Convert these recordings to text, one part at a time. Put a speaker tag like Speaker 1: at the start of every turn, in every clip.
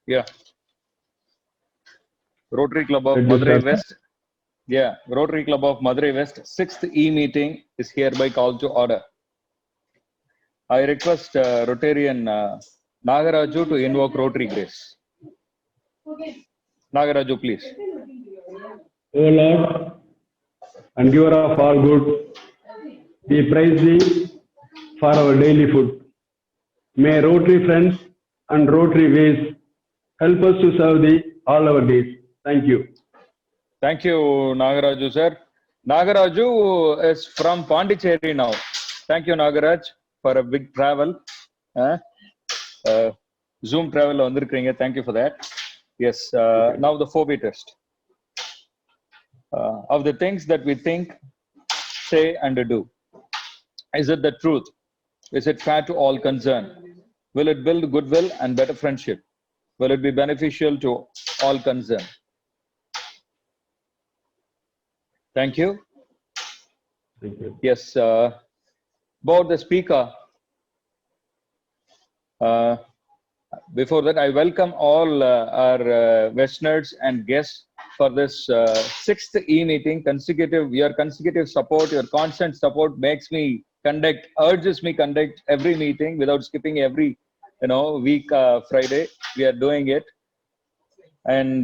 Speaker 1: Yeah. Rotary Club of
Speaker 2: Let me
Speaker 1: Madurai
Speaker 2: start.
Speaker 1: West. Yeah, Rotary Club of Madurai West 6th E-meeting is hereby called to order. I request Rotarian Nagaraju to invoke Rotary Grace. Nagaraju, please.
Speaker 2: O Lord, and giver of all good, we praise thee for our daily food. May Rotary friends and Rotary ways help us to serve thee all our days. Thank you.
Speaker 1: Thank you, Nagaraju, sir. Nagaraju is from Pondicherry now. Thank you, Nagaraj, for a big travel. Zoom travel வந்திருக்கீங்க. Thank you for that. Yes, now the phobia test. Of the things that we think, say, and do, is it the truth? Is it fair to all concerned? Will it build goodwill and better friendship? Will it be beneficial to all concerned? Thank you.
Speaker 2: Thank you.
Speaker 1: Yes, about the speaker. Before that, I welcome all our Westerners and guests for this 6th E-meeting. Your consecutive support, your constant support makes me urges me conduct every meeting without skipping every, week Friday. We are doing it, and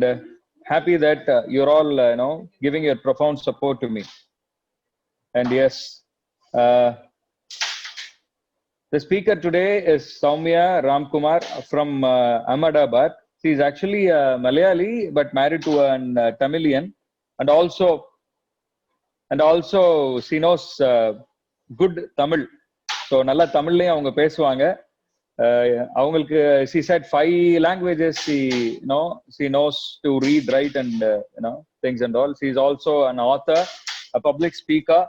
Speaker 1: happy that you're all, giving your profound support to me. And yes, the speaker today is Soumya Ramkumar from Ahmedabad. She is actually a Malayali but married to an Tamilian, and also she knows good Tamil. So நல்ல தமிழ்லயும் அவங்க பேசுவாங்க. அவங்களுக்கு she said 5 languages she knows to read, write, and things and all. She is also an author, a public speaker,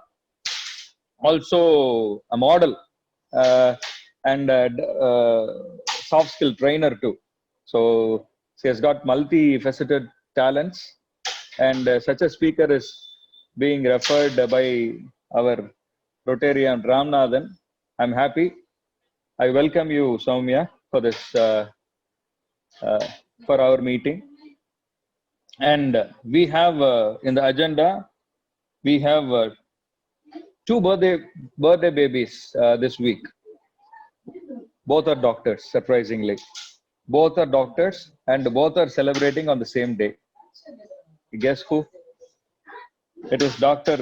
Speaker 1: also a model, and soft skill trainer too. So she has got multifaceted talents, and such a speaker is being referred by our Rotarian Ramnathan. I'm happy. I welcome you, Soumya, for this for our meeting. And we have in the agenda, we have 2 birthday babies this week. Both are doctors, surprisingly. Both are doctors, and both are celebrating on the same day. Guess who? It is Dr.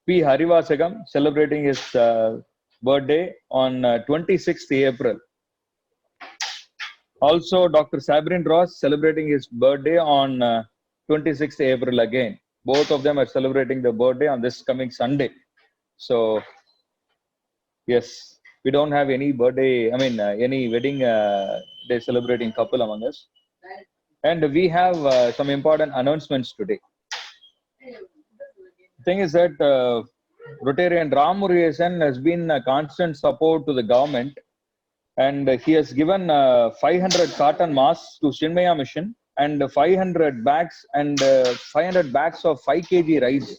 Speaker 1: P. Harivasagam celebrating his birthday on 26th April. Also, Dr. Sabrin Ross celebrating his birthday on 26th April again. Both of them are celebrating their birthday on this coming Sunday. So, yes, we don't have any birthday, any wedding day celebrating couple among us. And we have some important announcements today. The thing is that Rotarian Ram Murugesan has been a constant support to the government, and he has given 500 cotton masks to Chinmaya Mission, and 500 bags and 500 bags of 5 kg rice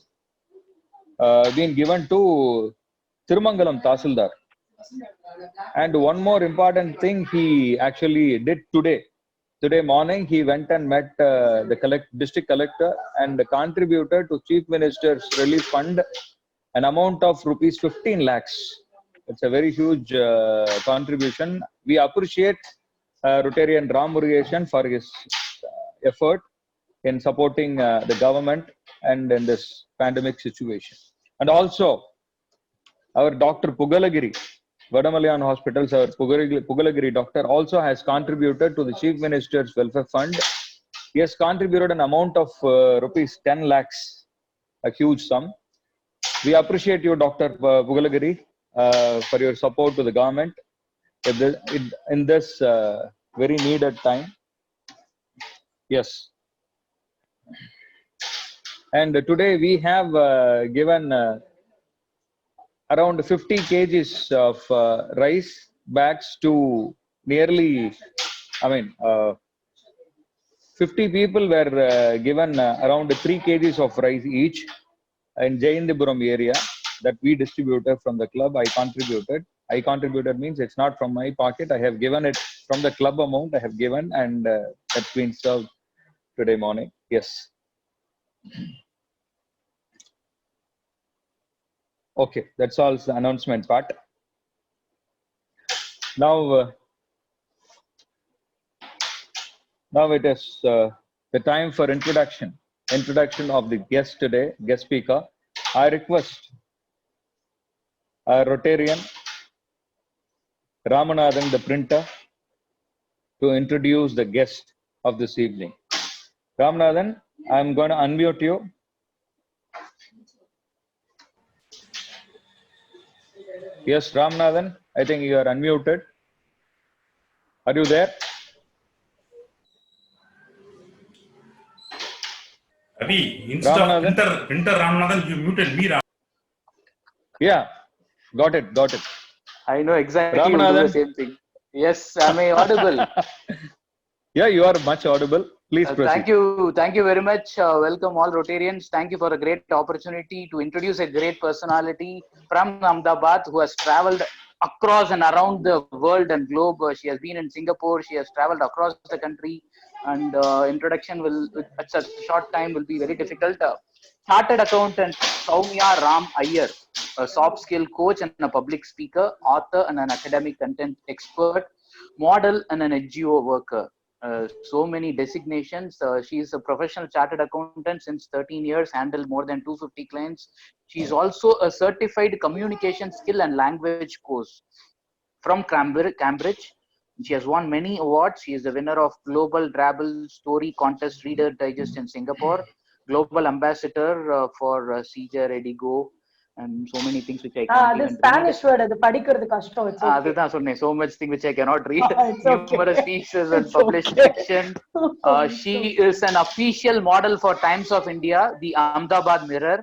Speaker 1: been given to Thirumangalam Tahsildar. And one more important thing he actually did today. Today morning, he went and met the district collector and contributed to Chief Minister's Relief Fund an amount of rupees 15 lakhs. It's a very huge contribution. We appreciate Rotarian Ram Murugesan for his effort in supporting the government and in this pandemic situation. And also, our Dr. Pugalagiri, Vadamalayan Hospitals, our Pugalagiri doctor also has contributed to the Chief Minister's Welfare Fund. He has contributed an amount of rupees 10 lakhs, a huge sum. We appreciate you, Dr. Pugalagiri, for your support to the government in this very needed time. Yes. And today we have given around 50 kgs of rice bags to nearly, 50 people were given around 3 kgs of rice each in Jayandipuram area that we distributed from the club. I contributed. I contributed means it's not from my pocket. I have given it from the club amount I have given, and that's been served today morning. Yes. Okay, that's all the announcement part. Now, now it is the time for introduction of the guest today, guest speaker. I request our Rotarian Ramanathan, the printer, to introduce the guest of this evening. Ramanathan, I'm going to unmute you. Yes, Ramanathan, I think you are unmuted. Are you there?
Speaker 3: Ravi, instead of printer Ramanathan, you muted me.
Speaker 1: Yeah, got it.
Speaker 4: I know exactly.
Speaker 1: Ramanathan.
Speaker 4: We'll do the same thing. Yes, am I audible?
Speaker 1: Yeah, you are much audible. Please proceed.
Speaker 4: Thank you very much. Welcome all Rotarians. Thank you for a great opportunity to introduce a great personality from Ahmedabad who has traveled across and around the world and globe. She has been in Singapore. She has traveled across the country, and introduction will at such a short time will be very difficult. Chartered accountant Soumya Ram Iyer, a soft skill coach and a public speaker, author and an academic content expert, model and an NGO worker. So many designations. She is a professional chartered accountant since 13 years, handled more than 250 clients. She is also a certified communication skill and language course from Cambridge. She has won many awards. She is the winner of Global Drabble Story Contest Reader Digest in Singapore, Global Ambassador for Seja Redigo, and so many things which I can't even
Speaker 5: Spanish word அது படிக்கிறது கஷ்டம்.
Speaker 4: அதுதான் சொன்னேன். So much thing which I cannot read.
Speaker 5: Okay.
Speaker 4: Numerous pieces and published fiction. She is an official model for Times of India, the Ahmedabad Mirror,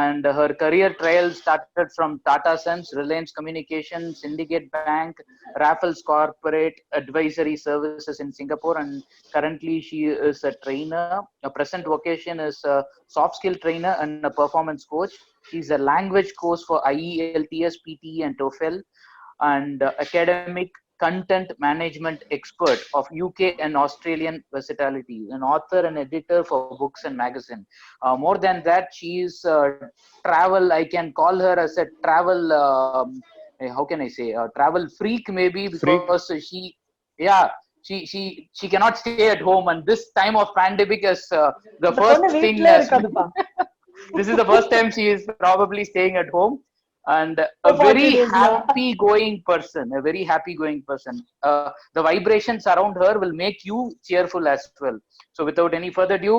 Speaker 4: and her career trial started from Tata Sons, Reliance Communications, Syndicate Bank, Raffles Corporate Advisory Services in Singapore, and currently she is a trainer. Her present vocation is a soft skill trainer and a performance coach. She's a language coach for IELTS, PTE, and TOEFL, and academic content management expert of UK and Australian versatility, an author and editor for books and magazine. More than that, she is travel. I can call her as a travel. How can I say? Travel freak, maybe, because she cannot stay at home, and this time of pandemic is the first thing. This is the first time she is probably staying at home, and a very happy going person. The vibrations around her will make you cheerful as well. So without any further ado,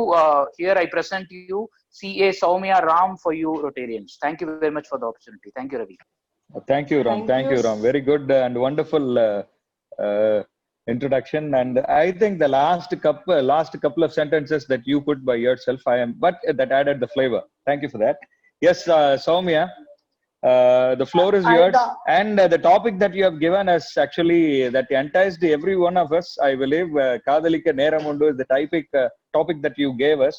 Speaker 4: here I present to you CA Soumya Ram for you Rotarians. Thank you very much for the opportunity. Thank you, Ravi.
Speaker 1: Thank you, Ram. Thank you, Ram. Very good and wonderful introduction. And I think the last couple of sentences that you put by yourself, but that added the flavor. Thank you for that. Yes, Soumya, the floor is yours. And the topic that you have given us, actually, that enticed every one of us, I believe, Kadalika Neramundu is the topic that you gave us.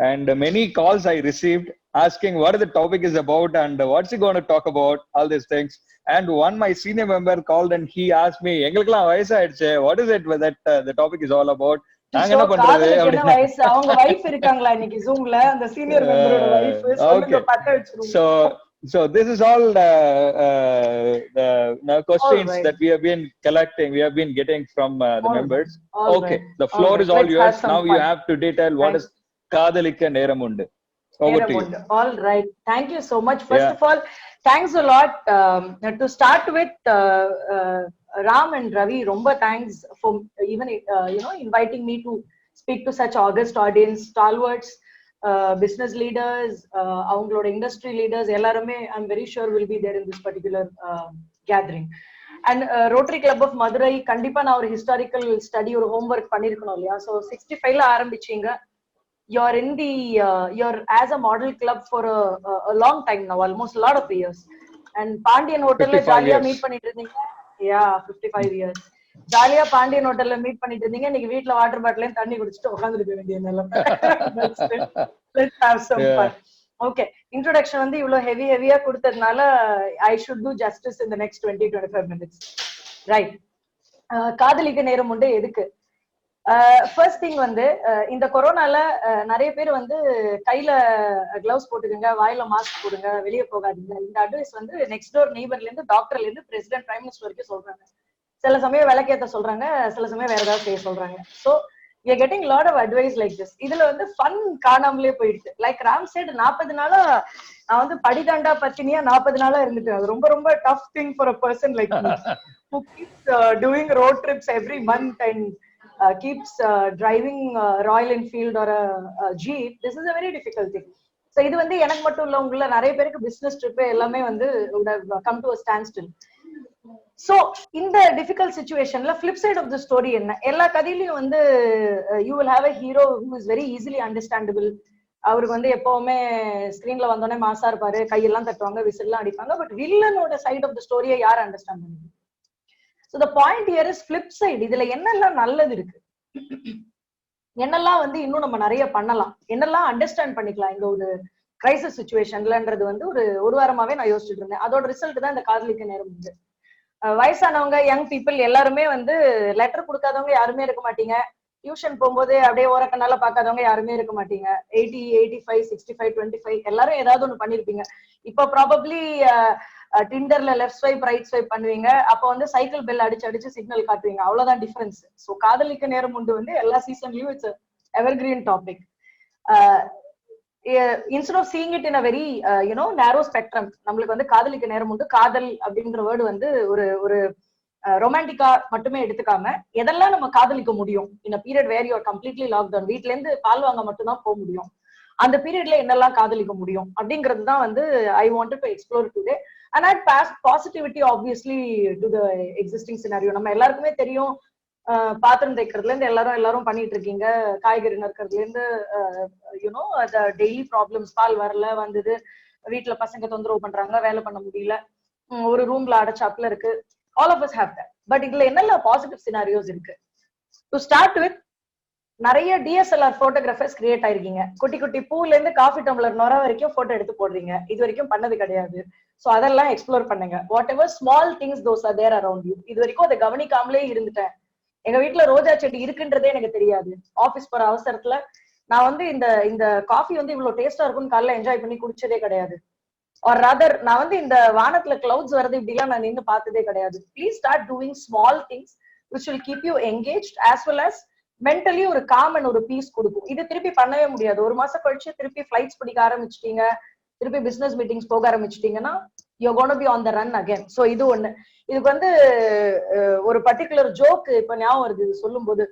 Speaker 1: And many calls I received asking what the topic is about and what's he going to talk about, all these things. And one my senior member called and he asked me, what is it that the topic is all about? So this is all the questions that we have been collecting, we have been getting from the members. Okay, the floor is all yours. Now you have to detail what is Kadalika Neramundu. Over to you.
Speaker 5: All right. Thank you so much. First of all, thanks a lot. To start with, Ram and Ravi, Romba thanks for even inviting me to speak to such august audience, stalwarts, business leaders, avangaloda industry leaders. Ellarume, I'm very sure will be there in this particular gathering. And Rotary Club of Madurai, kandipa na or historical study or homework pannirukkom illaya. So 65 la aarambicheenga. You're in the you're as a model club for a long time now, almost a lot of years. And Pandian Hotel la jolly meet pannittu irundinga. Yeah, 55 years. Jolly Pandian Hotel la meet pannittu irundinga. Inga veetla water bottle and thanni kudichittu ukandirukka vendiya nella. Let's have some fun. Okay, introduction வந்து இவ்வளவு ஹெவியா கொடுத்ததுனால I should do justice in the next 20-25 minutes. Right. காதலிக்க நேரம் உண்டு எதுக்கு? First thing வந்து இந்த கொரோனால நிறைய பேர் வந்து கையில கிளவுஸ் போட்டுக்கோங்க, வாயில மாஸ்க் போடுங்க, வெளியே போகாதீங்க. இந்த அட்வைஸ் வந்து நெக்ஸ்ட் டோர் நெய்பர்ல இருந்து டாக்டர்ல இருந்து பிரசிடென்ட் பிரைம் மினிஸ்டர் வரைக்கும் சொல்றாங்க. சில சமயம் விளக்கேத்த சொல்றாங்க, சில சமயம் வேற ஏதாவது செய்ய சொல்றாங்க. So we are getting lot of advice like this. இதுல வந்து ஃபன் காணாமலே போயிடுச்சு. லைக் ராம் said 40 நாளா நான் வந்து படிதாண்டா பத்தினியா 40 நாளா இருந்துட்டேன். அது ரொம்ப ரொம்ப tough thing for a person like me who keeps doing road trips every month and keeps driving Royal Enfield or a Jeep. This is a very difficult thing. So இது வந்து எனக்கு மட்டும் இல்ல, உங்கள நிறைய பேருக்கு பிசினஸ் ட்ரிப் எல்லாமே வந்து would have come to a standstill. So இந்த டிஃபிகல்ட் சிச்சுவேஷன்ல flip side of the story என்ன? எல்லா கதையிலயும் வந்து you will have a hero who is very easily understandable. அவருக்கு வந்து எப்பவுமே ஸ்கிரீன்ல வந்தோடனே மாசா இருப்பாரு, கையெல்லாம் தட்டுவாங்க, விசில்லாம் அடிப்பாங்க. பட் வில்லனோட சைட் ஆஃப் தி ஸ்டோரியை யார் அண்டர்ஸ்டாண்ட் பண்ணுது? So the point here is flip side. இதுல என்னெல்லாம் நல்லது இருக்கு, என்னெல்லாம் வந்து இன்னும் நம்ம நிறைய பண்ணலாம், என்னெல்லாம் அண்டர்ஸ்டாண்ட் பண்ணிக்கலாம் இந்த ஒரு கிரைசிஸ் சிச்சுவேஷன்லன்றது வந்து ஒரு வாரமாவே நான் யோசிச்சுட்டு இருந்தேன். அதோட ரிசல்ட் தான் இந்த காதலிக்க நேரம் உண்டு. வயசானவங்க, யங் பீப்புள் எல்லாருமே வந்து லெட்டர் கொடுக்காதவங்க யாருமே இருக்க மாட்டீங்க. டியூஷன் போகும்போது அப்படியே ஓரக்கனால பாக்காதவங்க யாருமே இருக்க மாட்டீங்க. 80, 85, 65, 25 எல்லாரும் ஏதாவது ஒண்ணு பண்ணிருப்பீங்க. இப்போ ப்ராபப்ளி டிண்டர்ல லெஃப்ட் ஸ்வைப் ரைட் ஸ்வைப் பண்ணுவீங்க. அப்போ வந்து சைக்கிள் பெல் அடிச்சு சிக்னல் காட்டுவீங்க. அவ்வளவுதான் டிஃபரன்ஸ். ஸோ காதலிக்க நேரம் உண்டு வந்து எல்லா சீசன்லயும் it's evergreen topic. instead of seeing it in a very narrow spectrum, நம்மளுக்கு வந்து காதலிக்க நேரம் உண்டு, காதல் அப்படின்ற வேர்டு வந்து ஒரு ரொமான்டிக்கா மட்டுமே எடுத்துக்காம எதெல்லாம் நம்ம காதலிக்க முடியும் in a period where you are completely locked down, வீட்ல இருந்து பால் வாங்க மட்டும் தான் போக முடியும், அந்த பீரியட்ல என்னெல்லாம் காதலிக்க முடியும் அப்படிங்கிறது தான் வந்து I wanted to explore today and add positivity obviously to the existing scenario. நம்ம எல்லாருக்குமே தெரியும், பாத்திரம் தைக்கிறதுல இருந்து எல்லாரும் பண்ணிட்டு இருக்கீங்க, காய்கறி நறுக்கிறதுல இருந்து டெய்லி ப்ராப்ளம்ஸ், பால் வரல வந்தது, வீட்டுல பசங்க தொந்தரவு பண்றாங்க, வேலை பண்ண முடியல, ஒரு ரூம்ல அடைச்சாப்ல இருக்கு. All of us have that. But இதுல என்னெல்லாம் பாசிட்டிவ் சினாரியோஸ் இருக்கு? டு ஸ்டார்ட் வித், நிறைய DSLR போட்டோகிராஃபர்ஸ் கிரியேட் ஆயிருக்கீங்க. குட்டி குட்டி பூல இருந்து காஃபி டம்ளர் நொர வரைக்கும் போட்டோ எடுத்து போடுறீங்க. இது வரைக்கும் பண்ணது கிடையாது. சோ அதெல்லாம் எக்ஸ்ப்ளோர் பண்ணுங்க. Whatever small things those are there around you. இது வரைக்கும் அதை கவனிக்காமலே இருந்துட்டேன், எங்க வீட்டுல ரோஜா செடி இருக்குன்றதே எனக்கு தெரியாது, ஆபீஸ் போற அவசரத்துல நான் வந்து இந்த காஃபி வந்து இவ்வளவு டேஸ்டா இருக்கும்னு காலைல என்ஜாய் பண்ணி குடிச்சதே கிடையாது. ஆர் ராதர் நான் வந்து இந்த வானத்துல கிளவுட்ஸ் வருது இப்படிலாம் நான் நின்று பார்த்ததே கிடையாது. Please start doing small things which will keep you engaged as well as mentally ஒரு காம் அண்ட் ஒரு பீஸ் கொடுக்கும். இது திருப்பி பண்ணவே முடியாது. ஒரு மாசம் கழிச்சு திருப்பி ஃபிளைட்ஸ் பிடிக்க ஆரம்பிச்சிட்டீங்க, திருப்பி பிசினஸ் மீட்டிங்ஸ் போக ஆரம்பிச்சிட்டீங்கன்னா you're going to be on the run again. So இது ஒண்ணு. இதுக்கு வந்து ஒரு பர்டிகுலர் ஜோக் இப்ப ஞாபகம் வருது சொல்லும் போது,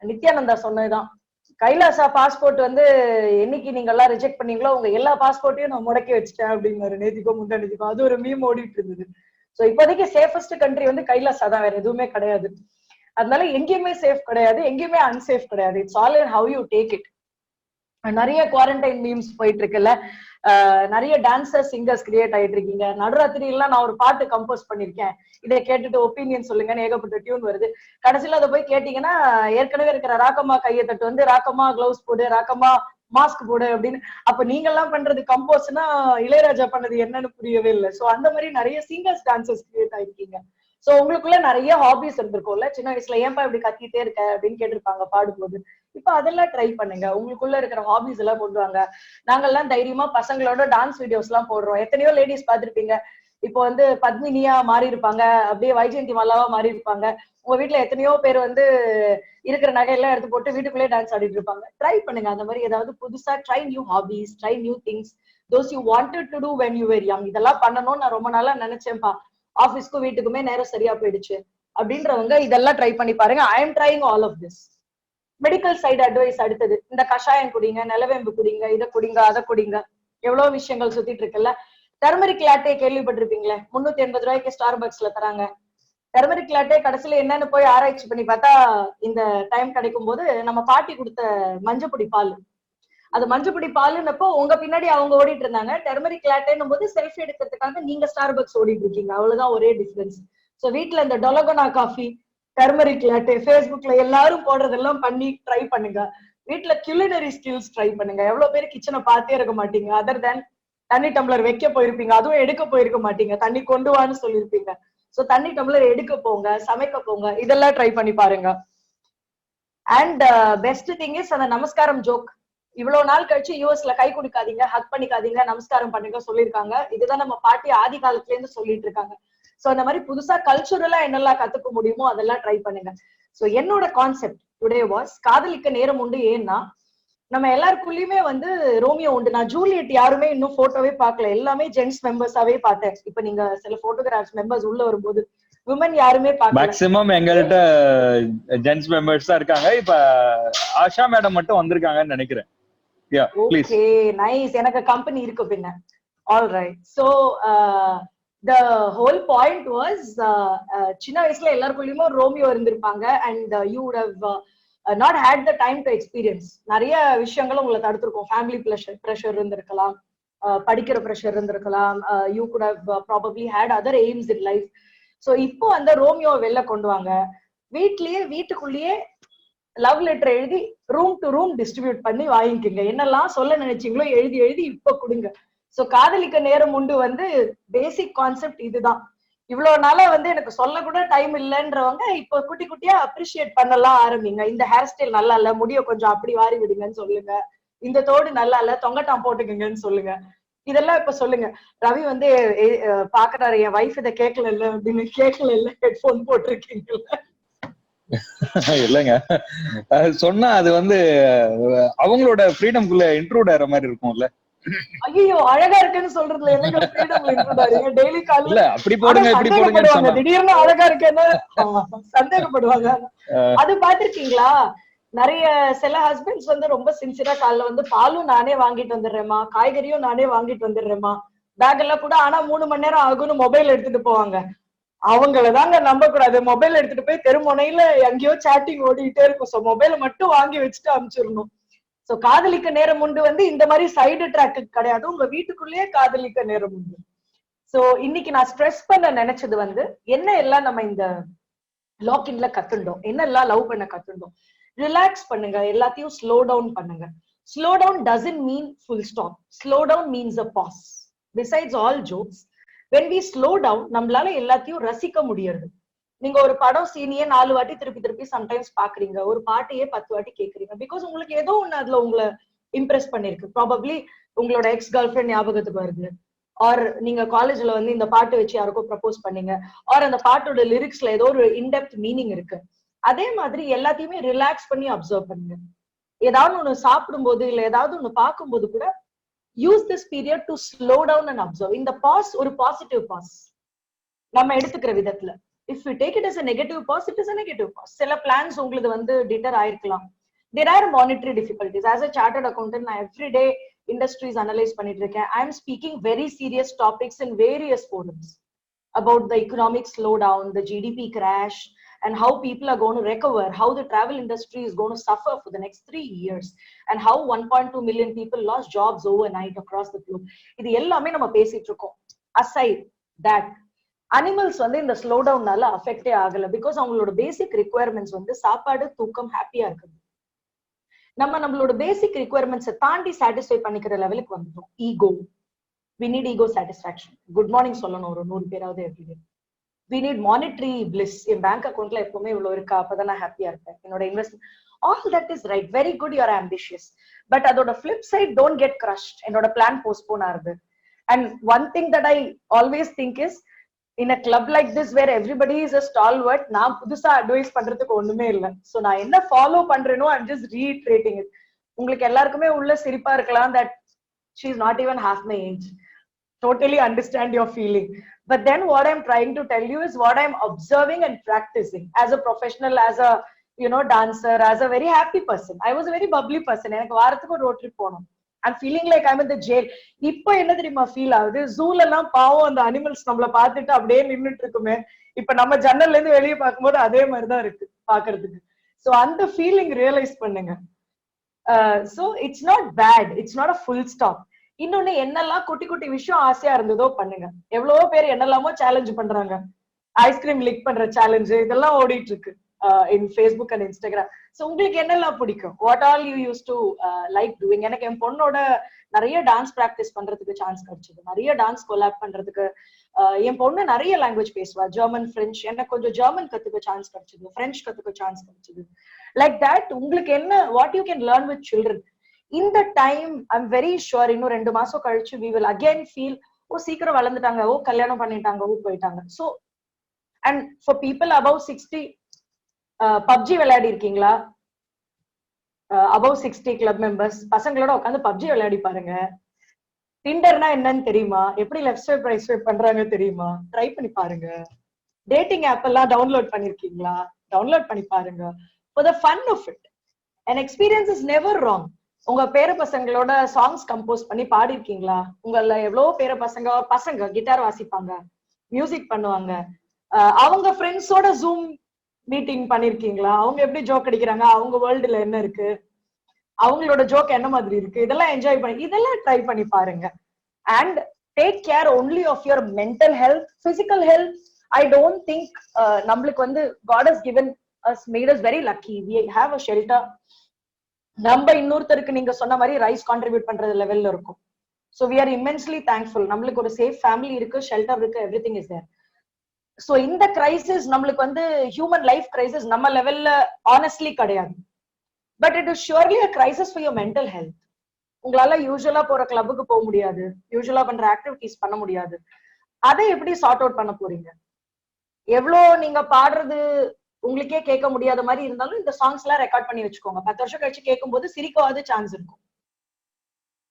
Speaker 5: நித்யானந்தா சொன்னதுதான். கைலாசா பாஸ்போர்ட் வந்து என்னைக்கு நீங்க எல்லாம் ரிஜெக்ட் பண்ணீங்களோ உங்க எல்லா பாஸ்போர்ட்டையும் நான் முடக்கி வச்சுட்டேன் அப்படின்னாரு. நேத்திக்கோ முந்தாண்டிக்கோ அது ஒரு மீம் ஓடிட்டு இருந்தது. சோ இப்போதைக்கு சேஃபஸ்ட் கண்ட்ரி வந்து கைலாசா தான், வேற எதுவுமே கிடையாது. அதனால எங்கேயுமே சேஃப் கிடையாது, எங்கேயுமே அன்சேஃப் கிடையாது. It's all in how you take it. நிறைய குவாரண்டைன் மீம்ஸ் போயிட்டு இருக்குல்ல, நிறைய டான்சர்ஸ் சிங்கர்ஸ் கிரியேட் ஆயிட்டு இருக்கீங்க. நடுராத்திரி எல்லாம் நான் ஒரு பாட்டு கம்போஸ் பண்ணிருக்கேன், இதை கேட்டுட்டு ஒப்பீனியன் சொல்லுங்கன்னு ஏகப்பட்ட டியூன் வருது. கடைசியில அதை போய் கேட்டீங்கன்னா ஏற்கனவே இருக்கிற ராக்கம்மா கையை தட்டு வந்து ராக்கம்மா கிளவுஸ் போடு, ராக்கம்மா மாஸ்க் போடு அப்படின்னு. அப்ப நீங்க எல்லாம் பண்றது கம்போஸ்னா இளையராஜா பண்ணது என்னன்னு புரியவே இல்லை. சோ அந்த மாதிரி நிறைய சிங்கர்ஸ் டான்சர்ஸ் கிரியேட் ஆயிருக்கீங்க. சோ உங்களுக்குள்ள நிறைய ஹாபிஸ் இருந்திருக்கும்ல, சின்ன வயசுல ஏன்பா இப்படி கத்திட்டே இருக்க அப்படின்னு கேட்டிருப்பாங்க பாடும்போது. இப்ப அதெல்லாம் ட்ரை பண்ணுங்க, உங்களுக்குள்ள இருக்கிற ஹாபிஸ் எல்லாம் கொண்டு வாங்க. நாங்கெல்லாம் தைரியமா பசங்களோட டான்ஸ் வீடியோஸ் எல்லாம் போடுறோம். எத்தனையோ லேடிஸ் பாத்திருப்பீங்க, இப்போ வந்து பத்மினியா மாறி இருப்பாங்க, அப்படியே வைஜெயந்தி மல்லாவா மாறி இருப்பாங்க. உங்க வீட்டுல எத்தனையோ பேர் வந்து இருக்கிற நகையெல்லாம் எடுத்து போட்டு வீட்டுக்குள்ளே டான்ஸ் ஆடிட்டு இருப்பாங்க. ட்ரை பண்ணுங்க அந்த மாதிரி ஏதாவது புதுசா. Try new hobbies, try new things those you wanted to do when you were young. இதெல்லாம் பண்ணணும்னு நான் ரொம்ப நாளா நினைச்சேன்ப்பா, ஆபீஸ்க்கும் வீட்டுக்குமே நேரம் சரியா போயிடுச்சு அப்படின்றவங்க இதெல்லாம் ட்ரை பண்ணி பாருங்க. I am trying all of this. Medical side advice அடுத்தது, இந்த கஷாயம் குடிங்க, நிலவேம்பு குடிங்க, இதை குடிங்க, அதை குடிங்க, எவ்வளவு விஷயங்கள் சுத்திட்டு இருக்குல்ல. டர்மரிக் லாட்டே கேள்விப்பட்டிருப்பீங்களே, 380 ரூபாய்க்கு ஸ்டார்பக்ஸ்ல தராங்க. டர்மரிக் லாட்டே கடைசியில என்னன்னு போய் ஆராய்ச்சி பண்ணி பார்த்தா, இந்த டைம் கிடைக்கும் போது நம்ம பாட்டி கொடுத்த மஞ்சப்பொடி பால், அது மஞ்சப்பொடி பாலுன்னப்போ உங்க பின்னாடி அவங்க ஓடிட்டு இருந்தாங்க. டர்மரிக் லாட்டேன்னும் போது செல்ஃபி எடுக்கிறதுக்காக நீங்க ஸ்டார்பக்ஸ் ஓடிட்டு இருக்கீங்க. அவ்வளவுதான் ஒரே டிஃபரன்ஸ். சோ வீட்டுல இந்த டொலகோனா காஃபி, டர்மரிக் லாட்டே, ஃபேஸ்புக்ல எல்லாரும் போடுறதெல்லாம் பண்ணி ட்ரை பண்ணுங்க. வீட்டுல culinary skills ட்ரை பண்ணுங்க. எவ்வளவு பேர் கிச்சனை பார்த்தே இருக்க மாட்டீங்க, அதர் தேன் தண்ணி டம்ளர் வைக்க போயிருப்பீங்க, அதுவும் எடுக்க போயிருக்க மாட்டீங்க, தண்ணி கொண்டு வான்னு சொல்லியிருப்பீங்க. சோ தண்ணி டம்ளர் எடுக்க போங்க, சமைக்க போங்க, இதெல்லாம் ட்ரை பண்ணி பாருங்க. அண்ட் பெஸ்ட் திங் இஸ் அந்த நமஸ்காரம் ஜோக். இவ்வளவு நாள் கழிச்சு யூஎஸ்ல கை குடுக்காதீங்க, ஹக் பண்ணிக்காதீங்க, நமஸ்காரம் பண்ணுங்க சொல்லியிருக்காங்க. இதுதான் நம்ம பாட்டி ஆதி காலத்துல இருந்து சொல்லிட்டு இருக்காங்க. சோ அந்த மாதிரி புதுசா கல்ச்சுரலா என்னெல்லாம் கத்துக்க முடியுமோ அதெல்லாம் ட்ரை பண்ணுங்க. சோ என்னோட கான்செப்ட் டுடே வாஸ் காதலிக்க நேரம் உண்டு. ஏன்னா நம்ம எல்லாருக்குள்ளயுமே வந்து ரோமியோ உண்டு. நான் ஜூலியட் யாருமே இன்னும் போட்டோவே பார்க்கல, எல்லாமே ஜென்ட்ஸ் மெம்பர்ஸாவே பார்த்தேன். இப்ப நீங்க சில போட்டோகிராஃப்ஸ் மெம்பர்ஸ் உள்ள வரும்போது விமன் யாருமே பார்க்கல.
Speaker 1: மேக்ஸிமம் எங்கள்கிட்ட ஜென்ட்ஸ் மெம்பர்ஸ் தான் இருக்காங்க. இப்ப ஆஷா மேடம் மட்டும் வந்திருக்காங்கன்னு நினைக்கிறேன்.
Speaker 5: Okay, nice. எனக்கு கம்பெனி இருக்கு பின்ன. All right. So the whole point was சின்ன வயசுல எல்லாருக்குள்ளயுமே ரோமியோ இருந்திருப்பாங்க. and you would have not had the time to experience. நிறைய விஷயங்கள் உங்களை தடுத்திருக்கும். ஃபேமிலி ப்ரெஷர் இருந்திருக்கலாம், படிக்கிற ப்ரெஷர் இருந்திருக்கலாம். you could have probably had other aims in life. so இப்போ அந்த ரோமியோ வெளில கொண்டு வாங்க. வீட்டுக்குள்ளேயே லவ் லெட்டர் எழுதி ரூம் டு ரூம் டிஸ்ட்ரிபியூட் பண்ணி வாங்கிக்கோங்க. என்னெல்லாம் சொல்ல நினைச்சீங்களோ எழுதி எழுதி இப்ப கொடுங்க. சோ காதலிக்க நேரம் உண்டு வந்து பேசிக் கான்செப்ட் இதுதான். இவ்வளவு நாளா வந்து எனக்கு சொல்ல கூட டைம் இல்லைன்றவங்க இப்ப குட்டி குட்டியா அப்ரிஷியேட் பண்ணலாம் ஆரம்பிங்க. இந்த ஹேர் ஸ்டைல் நல்லா இல்ல, முடிய கொஞ்சம் அப்படி வாரி விடுங்கன்னு சொல்லுங்க. இந்த தோடு நல்லா இல்ல, தொங்கட்டாம் போட்டுக்குங்கன்னு சொல்லுங்க. இதெல்லாம் இப்ப சொல்லுங்க. ரவி வந்து பாக்குறாரு, என் வைஃப் இதை கேட்கல இல்ல அப்படின்னு. கேட்கல இல்ல, ஹெட்போன் போட்டிருக்கீங்கல்ல.
Speaker 1: இல்லைங்க, சொன்னா அது வந்து அவங்களோட ஃப்ரீடம்குள்ள இன்ட்ரூட் ஆகிற மாதிரி இருக்கும்ல.
Speaker 5: ஐயோ, அழகா இருக்குன்னு சொல்றதுல என்னங்க ஃப்ரீடம்ல இன்க்ளூட் ஆறீங்க? டெய்லி காலையில
Speaker 1: இல்ல அப்படி போடுங்க இப்படி போடுங்கன்னு சொன்னா
Speaker 5: திடீர்னு அழகா இருக்கேன்னு சந்தேகப்படுவாங்க. அது பாத்திருக்கீங்களா? நிறைய சில ஹஸ்பண்ட்ஸ் வந்து ரொம்ப சின்சியரா காலைல வந்து பாலும் நானே வாங்கிட்டு வந்துடுறேமா, காய்கறியும் நானே வாங்கிட்டு வந்துடுறேமா, பேக் எல்லாம் கூட, ஆனா 3 மணி நேரம் ஆகும்னு மொபைல் எடுத்துட்டு போவாங்க. அவங்களதாங்க நம்ப கூடாது. மொபைல் எடுத்துட்டு போய் தெருமுனையில எங்கேயோ சாட்டிங் ஓடிட்டே இருக்கும். சோ மொபைலை மட்டும் வாங்கி வச்சுட்டு அனுப்பிச்சிடணும். சோ காதலிக்க நேரம் உண்டு வந்து இந்த மாதிரி சைடு ட்ராக்கு கிடையாது, உங்க வீட்டுக்குள்ளேயே காதலிக்க நேரம் உண்டு. சோ இன்னைக்கு நான் ஸ்ட்ரெஸ் பண்ண நினைச்சது வந்து என்ன எல்லாம் நம்ம இந்த லாக்இன்ல கத்துண்டோம், என்ன எல்லாம் லவ் பண்ண கத்துண்டோம். ரிலாக்ஸ் பண்ணுங்க, எல்லாத்தையும் ஸ்லோ டவுன் பண்ணுங்க. Slow down doesn't mean full stop. Slow down means a pause. Besides all jokes, when we slow down நம்மளால எல்லாத்தையும் ரசிக்க முடியாது. நீங்க ஒரு படம் சீனியே 4 வாட்டி திருப்பி திருப்பி சம்டைம்ஸ் பாக்குறீங்க, ஒரு பாட்டையே 10 வாட்டி கேக்குறீங்க. பிகாஸ் உங்களுக்கு ஏதோ ஒண்ணு அதுல உங்களை இம்ப்ரெஸ் பண்ணிருக்கு. ப்ராபப்ளி உங்களோட எக்ஸ் கேர்ள் ஃபிரெண்ட் ஞாபகத்துக்கு வருது, ஆர் நீங்க காலேஜ்ல வந்து இந்த பாட்டு வச்சு யாருக்கும் ப்ரப்போஸ் பண்ணீங்க, ஆர் அந்த பாட்டோட லிரிக்ஸ்ல ஏதோ ஒரு இன்டெப்த் மீனிங் இருக்கு. அதே மாதிரி எல்லாத்தையுமே ரிலாக்ஸ் பண்ணி அப்சர்வ் பண்ணுங்க. ஏதாவது ஒண்ணு சாப்பிடும் போது இல்ல ஏதாவது ஒண்ணு பார்க்கும்போது கூட use this period to slow down and observe. இந்த pause ஒரு positive pause நம்ம எடுத்துக்கிற விதத்துல. if you take it as a negative pause, it is a negative pause. சில plans உங்களுக்கு வந்து deter ஆயிருக்கலாம். there are monetary difficulties. as a chartered accountant, நான் every day industries analyze பண்ணிட்டு இருக்கேன். I am speaking very serious topics in various forums about the economic slowdown, the GDP crash, and how people are going to recover, how the travel industry is going to suffer for the next 3 years, and how 1.2 million people lost jobs overnight across the globe. இது எல்லாமே நம்ம பேசிட்டு இருக்கோம். aside that, animals வந்து இந்த slow டவுன்னால அஃபெக்டே ஆகல. Because அவங்களோட பேசிக் requirements வந்து சாப்பாடு, தூக்கம், ஹாப்பியா இருக்குது. நம்மளோட பேசிக் ரிக்வயர்மெண்ட்ஸை தாண்டி சாட்டிஸ்ஃபை பண்ணிக்கிற லெவலுக்கு வந்துட்டோம். Ego, we need ego satisfaction. Good morning சொல்லணும் ஒரு 100 பேராவது everyday. we need monetary bliss. என் பேங்க் அக்கௌண்ட்ல எப்பவுமே இவ்வளவு இருக்கா, அப்பதான் நான் ஹாப்பியா இருப்பேன். என்னோட investment, all that is right, very good, you are ambitious, but அதோட flip side, don't get crushed. என்னோட பிளான் போஸ்ட்போன் ஆகுது. and one thing that I always think is, in a club like this where everybody is a stalwart, நான் புதுசா advice பண்றதுக்கு ஒண்ணுமே இல்லை. So நான் என்ன follow பண்றேனோ I'm just reiterating it. உங்களுக்கு எல்லாருக்குமே உள்ள சிரிப்பா இருக்கலாம் that she is not even half my age. Totally understand your feeling, but then what I'm trying to tell you is what I'm observing and practicing as a professional, as a dancer, as a very happy person. I was a very bubbly person. எனக்கு வாரத்துக்கு ஒரு road trip போணும். I'm feeling like I'm in the jail. இப்போ என்ன தெரியுமா feel ஆகுது? ஜூல எல்லாம் பாவம் அந்த அனிமல்ஸ் நம்மள பார்த்துட்டு அப்படியே நின்னுட்டு இருக்குமே, இப்ப நம்ம ஜன்னல்ல இருந்து வெளியே பார்க்கும்போது அதே மாதிரிதான் இருக்கு பாக்குறதுக்கு. சோ அந்த ஃபீலிங் ரியலைஸ் பண்ணுங்க. So it's not bad, it's not a full stop. இன்னொன்னு, என்னெல்லாம் குட்டி குட்டி விஷயம் ஆசையா இருந்ததோ பண்ணுங்க. எவ்வளவோ பேர் என்னெல்லாமோ சேலஞ்ச் பண்றாங்க. ஐஸ்கிரீம் லிக் பண்ற சேலஞ்சு, இதெல்லாம் ஓடிட்டு இருக்கு. in Facebook and Instagram. So உங்களுக்கு என்னெல்லாம் பிடிக்கும்? What all you used to like doing? எனக்கு என் பொண்ணோட நிறைய டான்ஸ் பிராக்டிஸ் பண்றதுக்கு சான்ஸ் கிடைச்சது, நிறைய டான்ஸ் கொலாப் பண்றதுக்கு. என் பொண்ணு நிறைய லாங்குவேஜ் பேசுவா, ஜெர்மன், பிரெஞ்சு. எனக்கு கொஞ்சம் ஜெர்மன் கத்துக்க சான்ஸ் கிடைச்சது, பிரெஞ்சு கத்துக்க சான்ஸ் கிடைச்சது. லைக் தட் உங்களுக்கு என்ன, what you can learn with children இந்த டைம். ஐம் வெரி ஷுர் இன்னும் 2 மாசம் கழிச்சு we will again feel, ஓ சீக்கிரம் வளர்ந்துட்டாங்க, ஓ கல்யாணம் பண்ணிட்டாங்க, ஓ போயிட்டாங்க. So and for people above 60, PUBG விளையாடி இருக்கீங்களா? above 60 கிளப் மெம்பர்ஸ் பசங்களோட உட்காந்து பப்ஜி விளையாடி பாருங்க. டிண்டர்னா என்னன்னு தெரியுமா? எப்படி லெஃப்ட் ஸ்வைப் ரைட் ஸ்வைப் பண்றாங்க தெரியுமா? ட்ரை பண்ணி பாருங்க. டேட்டிங் ஆப் எல்லாம் டவுன்லோட் பண்ணிருக்கீங்களா? டவுன்லோட் பண்ணி பாருங்க. for the fun of it. an experience is never wrong. உங்க பேர பசங்களோட சாங்ஸ் கம்போஸ் பண்ணி பாடி இருக்கீங்களா? உங்கள எவ்வளவு பேர பசங்க கிட்டார் வாசிப்பாங்க, மியூசிக் பண்ணுவாங்க. அவங்க ஃப்ரெண்ட்ஸோட ஜூம் மீட்டிங் பண்ணிருக்கீங்களா? அவங்க எப்படி ஜோக் அடிக்கிறாங்க, அவங்க வேர்ல்டுல என்ன இருக்கு, அவங்களோட ஜோக் என்ன மாதிரி இருக்கு, இதெல்லாம் என்ஜாய் பண்ணி, இதெல்லாம் ட்ரை பண்ணி பாருங்க. And take care only of your mental health. Physical health I don't think நம்மளுக்கு வந்து God has given us, made us very lucky. We have a shelter. நம்ம இன்னொருத்தருக்கு நீங்க சொன்ன மாதிரி ரைஸ் கான்ட்ரிபியூட் பண்றது லெவல்ல இருக்கும். So we are immensely thankful. நம்மளுக்கு ஒரு சேஃப் ஃபேமிலி இருக்கு, ஷெல்டர் இருக்கு, எவ்ரிதிங் இஸ் தேர். சோ இந்த கிரைசிஸ் நம்மளுக்கு வந்து ஹியூமன் லைஃப் கிரைசிஸ் நம்ம லெவல்ல ஆனஸ்ட்லி கிடையாது. But it is surely a crisis for your mental health. உங்களால யூஸ்வலா போற கிளப்புக்கு போக முடியாது, யூஸ்வலா பண்ற ஆக்டிவிட்டிஸ் பண்ண முடியாது. அதை எப்படி சார்ட் அவுட் பண்ண போறீங்க? எவ்வளோ நீங்க பாடுறது உங்களுக்கே கேட்க முடியாத மாதிரி இருந்தாலும் இந்த சாங்ஸ் எல்லாம் ரெக்கார்ட் பண்ணி வச்சுக்கோங்க. 10 வருஷம் கழிச்சு கேட்கும் போது சிரிக்காத சான்ஸ் இருக்கும்.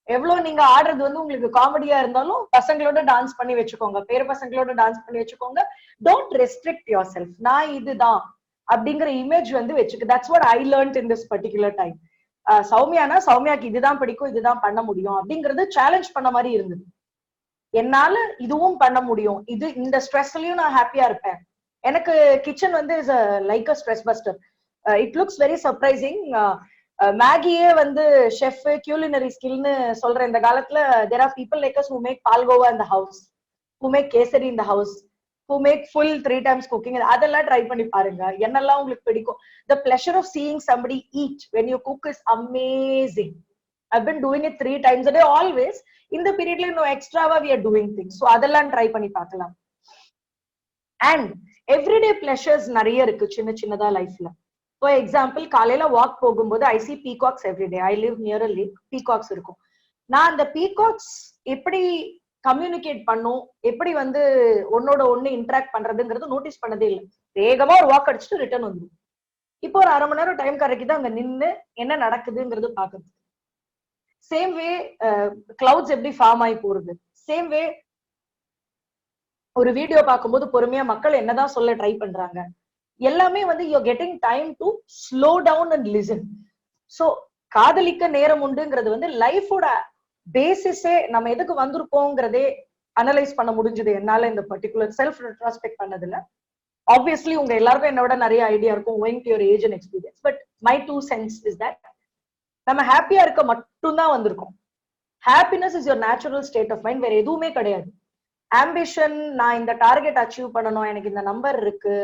Speaker 5: எவ்வளவு நீங்க ஆடுறது வந்து உங்களுக்கு காமெடியா இருந்தாலும் பசங்களோட டான்ஸ் பண்ணி வச்சுக்கோங்க, பேர பசங்களோட டான்ஸ் பண்ணி வச்சுக்கோங்க. Don't restrict yourself. நான் இதுதான் அப்படிங்கிற இமேஜ் வந்து வச்சுக்க. That's what I learned in this particular time. சௌமியானா சௌமியாக்கு இதுதான் பிடிக்கும், இதுதான் பண்ண முடியும் அப்படிங்கறது சேலஞ்ச் பண்ண மாதிரி இருந்தது. என்னால இதுவும் பண்ண முடியும், இது இந்த ஸ்ட்ரெஸ்லயும் நான் ஹாப்பியா இருப்பேன். எனக்கு கிச்சன் வந்து is like a stress buster. It looks very surprising. மேகியே வந்து ஷெஃப் கியூலினரி ஸ்கில்னு சொல்ற இந்த காலத்துல there are people like us who make palgova in the house, who make kesari in the house, who make full 3 times cooking. அதெல்லாம் try பண்ணி பாருங்க, என்னெல்லாம் உங்களுக்கு பிடிக்கும். the pleasure of seeing somebody eat when you cook is amazing. I've been doing it 3 times a day always. இந்த பீரியட்ல no extra we are doing things. so அதெல்லாம் try பண்ணி பார்க்கலாம். and everyday pleasures நிறைய இருக்கு சின்ன சின்னதா லைஃப்ல. For example, காலையில வாக் போகும்போது I see peacocks every day. I live near a lake. Peacocks இருக்கும். நான் அந்த peacocks எப்படி கம்யூனிகேட் பண்ணும், எப்படி வந்து ஒன்னோட ஒண்ணு இன்டராக்ட் பண்றதுங்கிறது நோட்டீஸ் பண்ணதே இல்லை. வேகமா ஒரு வாக் அடிச்சுட்டு ரிட்டர்ன் வந்துடும். இப்போ ஒரு 1/2 மணி நேரம் டைம் கிடைக்குது அங்க நின்று என்ன நடக்குதுங்கிறது பாக்குறது. சேம் வே கிளவுட்ஸ் எப்படி ஃபார்ம் ஆகி போறது. சேம் வே ஒரு வீடியோ பார்க்கும்போது பொறுமையா மக்கள் என்னதான் சொல்ல ட்ரை பண்றாங்க. எல்லாமே வந்து you getting time to slow down and listen. So காதலிக்க நேரம் உண்டுங்கிறது வந்து லைஃபோட பேசிஸே. நம்ம எதுக்கு வந்திருப்போங்கிறதே அனலைஸ் பண்ண முடிஞ்சது என்னால இந்த பர்டிகுலர் செல்ஃப் ரெட்ராஸ்பெக்ட் பண்ணதுல. ஆப்வியஸ்லி உங்க எல்லாருக்கும் என்னோட நிறைய ஐடியா இருக்கும் owing to your age and experience, but my 2 cents is that நம்ம ஹாப்பியா இருக்க மட்டும்தான் வந்திருக்கோம். Happiness is your natural state of mind. வேற எதுவுமே கிடையாது. ஆம்பிஷன், நான் இந்த டார்கெட் அச்சீவ் பண்ணணும், எனக்கு இந்த நம்பர் இருக்கு,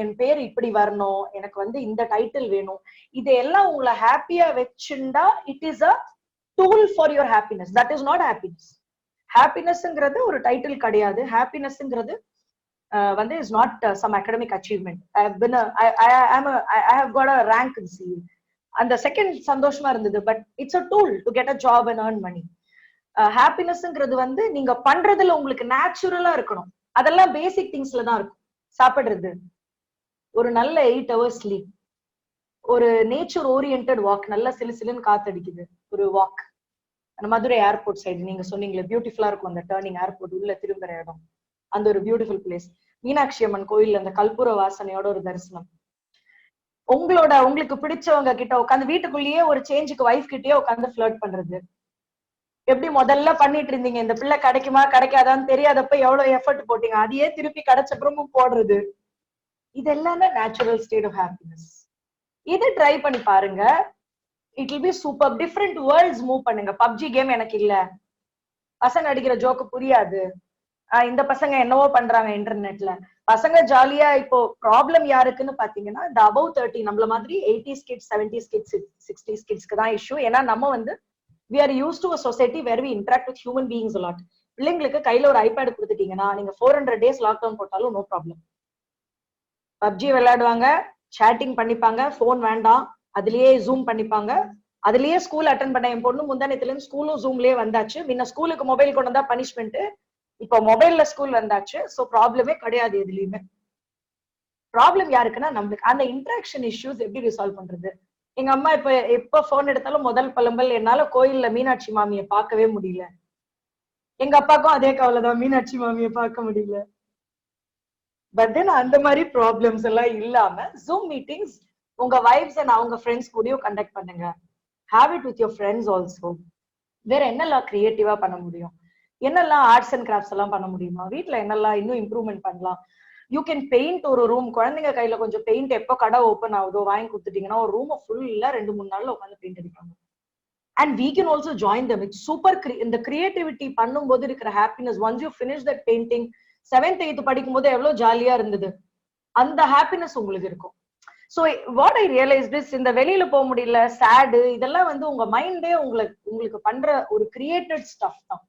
Speaker 5: என் பேர் இப்படி வரணும், எனக்கு வந்து இந்த டைட்டில் வேணும், இதெல்லாம் உங்களை ஹாப்பியா வச்சுண்டா it is a tool for your happiness. That is not happiness. ஹாப்பினஸ்ங்கிறது ஒரு டைட்டில் கிடையாது. ஹாப்பினஸ்ங்கிறது வந்து is not some academic achievement. I have got a rank in CA. அந்த செகண்ட் சந்தோஷமா இருந்தது. But it's a tool to get a job and earn money. ஹாப்பினஸ்ங்கிறது வந்து நீங்க பண்றதுல உங்களுக்கு நேச்சுரலா இருக்கணும். அதெல்லாம் பேசிக் திங்ஸ்ல தான் இருக்கும். சாப்பிடுறது, ஒரு நல்ல 8 hours ஸ்லீப், ஒரு நேச்சர் ஓரியன்டட் வாக், நல்ல சிலுசிலுன்னு காத்தடிக்குது ஒரு வாக். அந்த மதுரை ஏர்போர்ட் சைடு நீங்க சொன்னீங்களே பியூட்டிஃபுல்லா இருக்கும் அந்த டர்னிங், ஏர்போர்ட் உள்ள திரும்புற இடம், அந்த ஒரு பியூட்டிஃபுல் பிளேஸ். மீனாட்சி அம்மன் கோயில் அந்த கல்பூர வாசனையோட ஒரு தரிசனம். உங்களுக்கு பிடிச்சவங்க கிட்ட உட்காந்து வீட்டுக்குள்ளேயே ஒரு சேஞ்சுக்கு வைஃப் கிட்டயே உட்காந்து ஃபிளர்ட் பண்றது. எப்படி முதல்ல பண்ணிட்டு இருந்தீங்க, இந்த பிள்ளை கிடைக்குமா கிடைக்காதான்னு தெரியாதப்ப எவ்வளவு எஃபர்ட் போட்டீங்க, அதையே திருப்பி கிடைச்சப்புறமும் போடுறது. இது எல்லாமே நேச்சுரல் ஸ்டேட் ஆஃப் ஹாப்பினஸ். இது ட்ரை பண்ணி பாருங்க. It will be super. Different world's move பண்ணுங்க. பப்ஜி கேம் எனக்கு இல்ல, பசங்க அடிக்கிற ஜோக்கு புரியாது, இந்த பசங்க என்னவோ பண்றாங்க இன்டர்நெட்ல, பசங்க ஜாலியா இப்போ ப்ராப்ளம் யாருக்குன்னு பாத்தீங்கன்னா இந்த above 30 நம்மள மாதிரி 80s kids 70s kids 60s kidsக்கு தான் இஷ்யூ. ஏன்னா நம்ம வந்து we are used to a society where we interact with human beings a lot. பிள்ளைங்களுக்கு கையில ஒரு ஐபேட் கொடுத்துட்டீங்கன்னா நீங்க 400 days லாக்டவுன் போட்டாலும் நோ ப்ராப்ளம். பப்ஜி விளையாடுவாங்க, சேட்டிங் பண்ணிப்பாங்க, போன் வேண்டாம், அதுலயே ஜூம் பண்ணிப்பாங்க, அதுலயே ஸ்கூல் அட்டென்ட் பண்ண. என் பொண்ணு முந்தானத்துல இருந்து ஸ்கூலும் ஜூம்லயே வந்தாச்சு. முன்ன ஸ்கூலுக்கு மொபைல் கொண்டு வந்தா பனிஷ்மெண்ட், இப்போ மொபைல்ல ஸ்கூல் வந்தாச்சு. சோ ப்ராப்ளமே கிடையாது எதுலயுமே. ப்ராப்ளம் யாருக்குன்னா நம்மளுக்கு. அந்த இன்டராக்ஷன் இஷ்யூஸ் எப்படி ரிசால்வ் பண்றது? எங்க அம்மா எப்ப போன் எடுத்தாலும் முதல் புலம்பல், என்னால கோயில்ல மீனாட்சி மாமியை பார்க்கவே முடியல. எங்க அப்பாக்கும் அதே கவலைதான், மீனாட்சி மாமியை பார்க்க முடியல. பட் தென் அந்த மாதிரி ப்ராப்ளம்ஸ் எல்லாம் இல்லாம ஜூம் மீட்டிங்ஸ் உங்க வைஃப்ஸ் அண்ட் அவங்க ஃப்ரெண்ட்ஸ் கூடயும் கண்டக்ட் பண்ணுங்க. Have it with your friends also. வேற என்னெல்லாம் கிரியேட்டிவா பண்ண முடியும், என்னெல்லாம் ஆர்ட்ஸ் அண்ட் கிராஃப்ட்ஸ் எல்லாம் பண்ண முடியுமா, வீட்டுல என்னெல்லாம் இன்னும் இம்ப்ரூவ்மெண்ட் பண்ணலாம். யூ கேன் பெயிண்ட் ஒரு ரூம். குழந்தைங்க கையில கொஞ்சம் பெயிண்ட் எப்போ கடை ஓப்பன் ஆகுதோ வாங்கி கொடுத்துட்டீங்கன்னா ஒரு ரூம் ஃபுல்லா 2-3 நாள்ல உட்காந்து பெயிண்ட் அடிப்பாங்க. And we can also join them. It's super. இந்த கிரியேட்டிவிட்டி பண்ணும்போது இருக்கிற happiness, once you finish that painting 7th 8th படிக்கும் போது எவ்வளவு ஜாலியா இருந்தது, அந்த ஹாப்பினஸ் உங்களுக்கு இருக்கும். So what I realise this, இந்த வெளியில போக முடியல சேடு, இதெல்லாம் வந்து உங்க மைண்டே உங்களுக்கு பண்ற ஒரு கிரியேட்டட் ஸ்டஃப் தான்.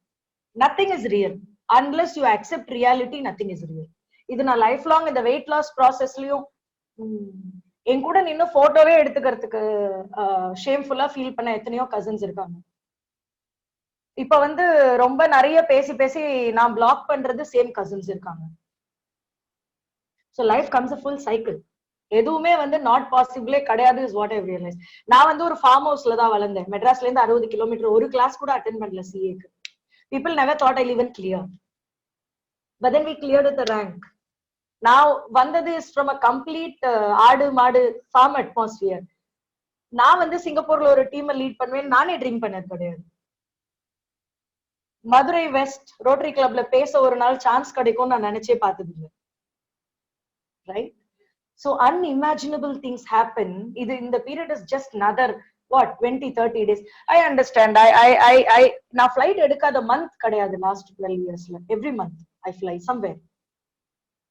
Speaker 5: Nothing is real unless you accept reality. Nothing is real. இது நான் லைஃப் லாங் இந்த வெயிட் லாஸ் ப்ராசஸ்லயும் என் கூட நின்னு போட்டோவே எடுத்துக்கிறதுக்கு ஷேம்ஃபுல்லா ஃபீல் பண்ண எத்தனையோ கசின்ஸ் இருக்காங்க. இப்ப வந்து ரொம்ப நிறைய பேசி பேசி நான் பிளாக் பண்றது சேம் கசின்ஸ் இருக்காங்க. சோ லைஃப் கம்ஸ் அ ஃபுல் சைக்கிள். எதுவுமே வந்து நாட் பாசிபிளே கிடையாது இஸ் வாட் ஐ ரியலைஸ். நான் வந்து ஒரு ஃபார்ம் ஹவுஸ்ல தான் வளர்ந்தேன். மெட்ராஸ்ல இருந்து 60 கிலோமீட்டர். ஒரு கிளாஸ் கூட அட்டென்ட் பண்ணல சிஏக்கு. People never thought I even clear. But then we cleared the rank. நான் வந்தது இஸ் ஃப்ரம் அ கம்ப்ளீட் ஆடு மாடு ஃபார்ம் அட்மாஸ்பியர். நான் வந்து சிங்கப்பூர்ல ஒரு டீமை லீட் பண்ணுவேன் நானே ட்ரீம் பண்ணது கிடையாது. மதுரை வெஸ்ட் ரோட்டரி கிளப்ல பேச ஒரு நாள் சான்ஸ் கிடைக்கும் நான் நினைச்சே பார்த்தது இல்லை. Right? So unimaginable things happen. In the period is just another what 20-30 days. I understand. I now flight edukada month kadiyadu last 12 years la. Every month I fly somewhere.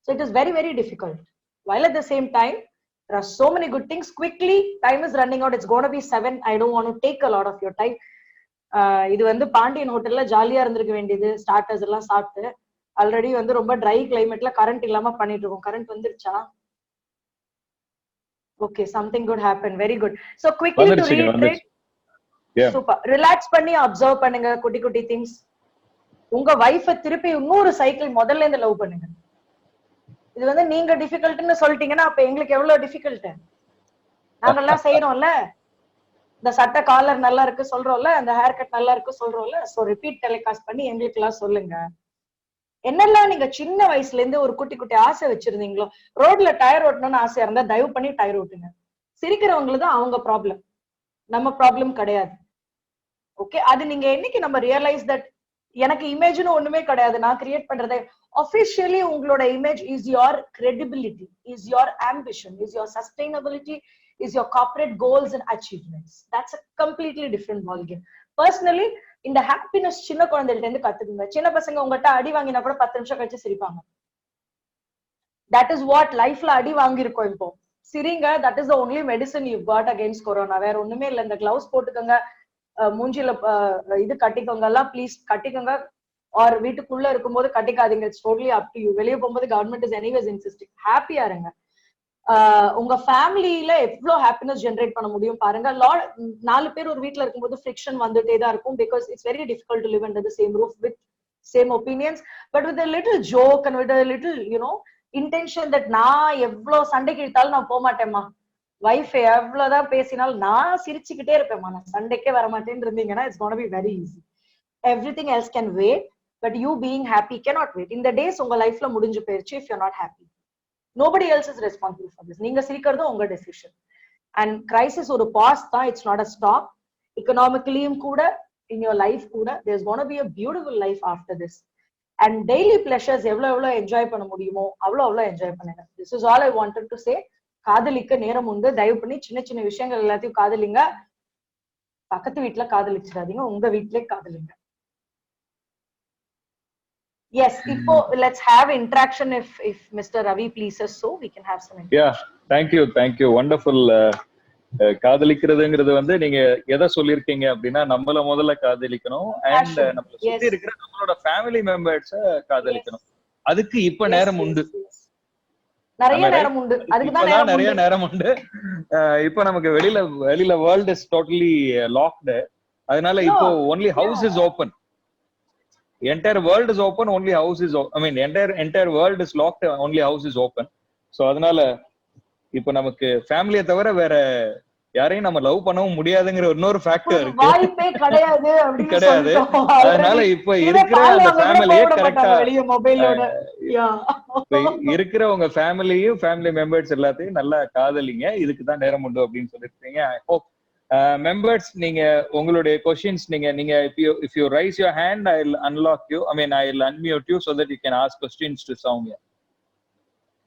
Speaker 5: So it is very very difficult. While at the same time there are so many good things. Quickly time is running out. It's going to be 7. I don't want to take a lot of your time. இது வந்து பாண்டியன் ஹோட்டல்ல ஜாலியா இருந்திருக்க வேண்டியது. Starters எல்லாம் சாப்பிட்டு already வந்து ரொம்ப ட்ரை கிளைமேட்ல கரண்ட் இல்லாம பண்ணிட்டு இருக்கோம். கரண்ட் வந்துருச்சா? Okay, something good happened. Very good. So quickly to reiterate.
Speaker 1: Yeah.
Speaker 5: Super. Relax பண்ணி observe பண்ணுங்க குட்டி குட்டி things. உங்க வைஃபை திருப்பி இன்னொரு சைக்கிள் முதல்ல இருந்து லவ் பண்ணுங்க. இது வந்து நீங்க டிஃபிகல்ட்னு சொல்லிட்டீங்கன்னா அப்ப எங்களுக்கு எவ்வளவு டிஃபிகல்ட். நாங்க எல்லாம் செய்யறோம்ல. இந்த சட்டை காலர் நல்லா இருக்கு சொல்றோம்ல, அந்த ஹேர் கட் நல்லா இருக்கு சொல்றோம்ல. சோ ரிப்பீட் டெலிகாஸ்ட் பண்ணி எங்களுக்கு எல்லாம் சொல்லுங்க. என்னெல்லாம் நீங்க சின்ன வயசுல இருந்து ஒரு குட்டி குட்டி ஆசை வச்சிருந்தீங்களோ, ரோட்ல டயர் ஓட்டணும்னு ஆசையா இருந்தா தயவு பண்ணி டயர் ஓட்டுங்க. சிரிக்கிறவங்களுக்கு தான் அவங்க ப்ராப்ளம், நம்ம ப்ராப்ளம் கிடையாது. ஓகே, அது நீங்க என்னைக்கு நம்ம ரியலைஸ் தட் எனக்கு இமேஜ்னு ஒண்ணுமே கிடையாது, நான் கிரியேட் பண்றதே officially உங்களோட image is your credibility, is your ambition, is your sustainability, is your corporate goals and achievements. That's a completely different ballgame. Personally இந்த ஹாப்பினஸ் சின்ன குழந்தைகிட்ட இருந்து கத்துக்குங்க. சின்ன பசங்க உங்ககிட்ட அடி வாங்கினா கூட 10 நிமிஷம் கழிச்சு சிரிப்பாங்க. தட் இஸ் வாட் லைஃப்ல அடி வாங்கியிருக்கோம் இப்போ. சிரிங்க. That is the only medicine you got against corona. வேற ஒண்ணுமே இல்லை. இந்த கிளவுஸ் போட்டுக்கோங்க, மூஞ்சில இது கட்டிக்கோங்க எல்லாம் ப்ளீஸ் கட்டிக்கோங்க. ஆர் வீட்டுக்குள்ள இருக்கும்போது கட்டிக்காதீங்க. It's totally up to you. வெளியே போகும்போது கவர்மெண்ட் இஸ் எனிவேஸ் இன்சிஸ்டிங். ஹாப்பியா இருங்க. உங்க ஃபேமிலியில எவ்வளவு ஹாப்பினஸ் ஜென்ரேட் பண்ண முடியும் பாருங்க. 4 பேர் ஒரு வீட்டுல இருக்கும்போது ஃபிரிக்ஷன் வந்துட்டே தான் இருக்கும். Because it's very difficult to live under the same roof with same opinions. But with a little joke and with a little intention that நான் எவ்வளவு சண்டைக்கு இழுத்தாலும் நான் போக மாட்டேம்மா, வைஃப் எவ்வளவுதான் பேசினாலும் நான் சிரிச்சுக்கிட்டே இருப்பேம்மா, நான் சண்டைக்கே வரமாட்டேன்னு இருந்தீங்கன்னா it's gonna be very easy. Everything else can wait, but you being happy cannot wait. இந்த டேஸ் உங்க லைஃப்ல முடிஞ்சு போயிருச்சு. If you not happy, nobody else is responsible for this. நீங்க சிரிக்கிறதும் உங்க டெசிஷன். அண்ட் கிரைசிஸ் ஒரு பாஸ் தான், இட்ஸ் நாட் அ ஸ்டாப். எக்கனாமிக்கலியும் கூட, in your life கூட there's going to be a beautiful life after this. And daily pleasures எவ்வளவு enjoy பண்ண முடியுமோ அவ்வளவு என்ஜாய் பண்ணுங்க. This is all I wanted to say. காதலிக்க நேரம் உண்டு. தயவு பண்ணி சின்ன சின்ன விஷயங்கள் எல்லாத்தையும் காதலிங்க. பக்கத்து வீட்டுல காதலிச்சிடாதீங்க, உங்க வீட்டிலே காதலிங்க. Yes, Ipo, let's have interaction if Mr. Ravi pleases, so we can have some interaction.
Speaker 1: Yeah, thank you. Wonderful. காதலிக்கிறதுங்கிறது வந்து நீங்க எதை சொல்லிருக்கீங்க அப்படின்னா நம்மள முதல்ல காதலிக்கணும் அண்ட் நம்மள சுத்தி இருக்கிற நம்மளோட ஃபேமிலி மெம்பர்ஸ காதலிக்கணும். அதுக்கு இப்ப நேரம் உண்டு,
Speaker 5: நிறைய நேரம் உண்டு, அதுக்குதான்
Speaker 1: நிறைய நேரம் உண்டு. இப்ப நமக்கு வெளியில வேர்ல்ட் இஸ் டோட்டலி லாக்டு. அதனால இப்போ only house is open. Entire world is open, only house is I mean entire world is locked, only house is open. So அதனால இப்ப நமக்கு ஃபேமிலியை தவிர வேற யாரையும் நம்ம லவ் பண்ணவும் முடியாதுங்கிற இன்னொரு ஃபேக்டர் இருக்கு.
Speaker 5: வாய்ப்பே கிடையாது.
Speaker 1: அதனால இப்ப இருக்கிற அந்த ஃபேமிலியே கரெக்டா இருக்கிற உங்க ஃபேமிலியும் ஃபேமிலி மெம்பர்ஸ் எல்லாத்தையும் நல்லா காதலிங்க. இதுக்கு தான் நேரம் உண்டு அப்படின்னு சொல்லிருக்கீங்க. ஐ ஹோப் மெம்பர்ஸ் நீங்க உங்களுடைய क्वेश्चंस நீங்க if you raise your hand I'll unlock you, I mean I'll unmute you so that you can ask questions to Soumya.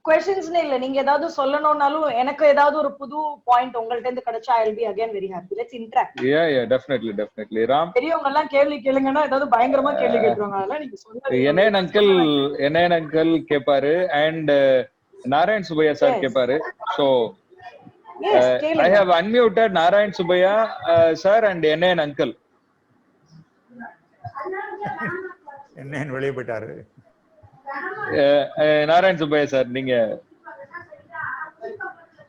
Speaker 5: questions இல்ல, நீங்க ஏதாவது சொல்லணும்னாலும் எனக்கு ஏதாவது ஒரு புது பாயிண்ட் உங்கள்ட்ட இருந்து கிடைச்சா I'll be again very happy. Let's interact.
Speaker 1: Yeah definitely ram.
Speaker 5: பெரியவங்க எல்லாம் கேள்வி கேளுங்கன்னா ஏதாவது பயங்கரமா கேள்வி கேட்றாங்க. அதனால நீங்க சொல்லுங்க.
Speaker 1: என்ன அங்கிள் கேட்பாரு and நாராயண் சுப்பையா சார் கேட்பாரு. So
Speaker 5: yes,
Speaker 1: I have unmuted Narayan Subbiya sir and NN uncle.
Speaker 6: NN வெளிய போயிட்டாரு.
Speaker 1: Narayan Subbiya sir நீங்க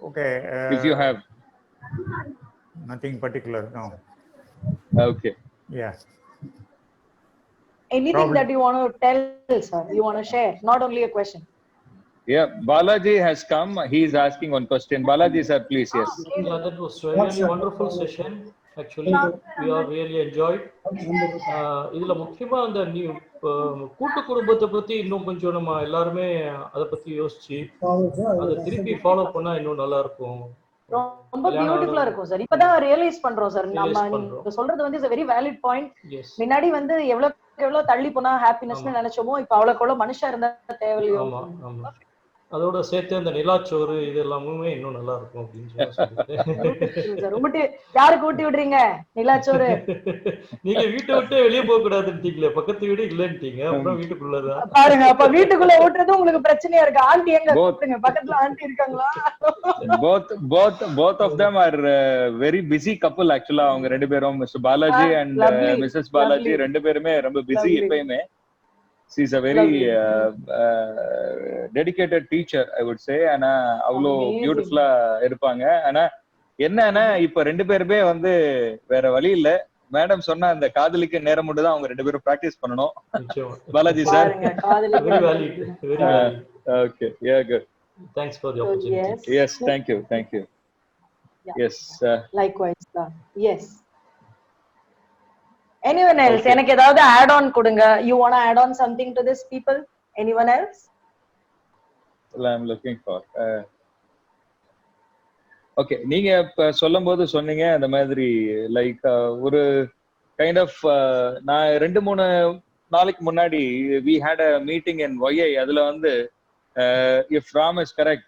Speaker 6: okay,
Speaker 1: if you have
Speaker 6: nothing particular, no.
Speaker 1: Okay,
Speaker 6: yeah,
Speaker 5: anything that you want to tell sir, you want to share, not only a question.
Speaker 1: yeah, Balaji has come, he is asking one question. Balaji sir please. Yes,
Speaker 7: yeah, that was really wonderful session actually. We are really enjoyed. இதுல முக்கியமா அந்த கூட்டு குடும்பத்தை பத்தி இன்னும் கொஞ்சம் நம்ம எல்லாருமே அத பத்தி யோசிச்சு அதை திருப்பி ஃபாலோ பண்ணா இன்னும் நல்லா இருக்கும்.
Speaker 5: ரொம்ப பியூட்டிஃபுல்லா இருக்கும் சார். இப்பதான் ரியலைஸ் பண்றோம் சார். நம்ம நீங்க சொல்றது வந்து is a very valid point. முன்னாடி வந்து எவ்வளவு தள்ளி போனா ஹாப்பினஸ்னு நினைச்சோமோ இப்ப அவ்வளவு மனுஷா இருந்தா தேவையில்லையோ.
Speaker 7: அதோட சேர்த்து அந்த நிலாச்சோறு இது எல்லாமே இன்னும் நல்லா இருக்கும் அப்படின்னு
Speaker 5: யாருக்கு ஊட்டி விடுறீங்க நிலாச்சோறு?
Speaker 7: நீங்க வீட்டை விட்டு வெளியே போக கூடாதுன்னு பக்கத்து வீடு இல்லன்னுட்டீங்க, அப்புறம் வீட்டுக்குள்ளதான்
Speaker 5: பாருங்க. அப்ப வீட்டுக்குள்ள ஊட்டுறது உங்களுக்கு பிரச்சனையா இருக்கு. ஆண்டி எங்க பக்கத்துல ஆண்டி இருக்காங்களா?
Speaker 1: both of them are very busy couple actually. அவங்க ரெண்டு பேரும் mister Balaji and Mrs. Balaji ரெண்டு பேருமே ரொம்ப பிஸி எப்பயுமே. She is a very dedicated teacher I would say. ஆனா அவ்வளோ பியூட்டிஃபுல்லா இருப்பாங்க. ஆனா என்னன்னா இப்ப ரெண்டு பேருமே வந்து வேற வழி இல்ல. மேடம் சொன்ன அந்த காதலிக்க நேரம் மட்டும் தான் அவங்க ரெண்டு பேரும் பிராக்டிஸ் பண்ணணும். Balaji sir. Okay, yeah, good.
Speaker 7: Thanks for the opportunity.
Speaker 1: Yes, thank you. Yes,
Speaker 5: likewise sir. Yes, anyone else? எனக்கு ஏதாவது add on கொடுங்க. You want to add on something to this people? Anyone else?
Speaker 1: Well, I'm looking for okay, நீங்க இப்ப சொல்லும்போது சொன்னீங்க அந்த மாதிரி like ஒரு கைண்ட் ஆஃப் நான் 2-3 நாளைக்கு முன்னாடி we had a meeting in YI. அதுல வந்து if Ram is correct,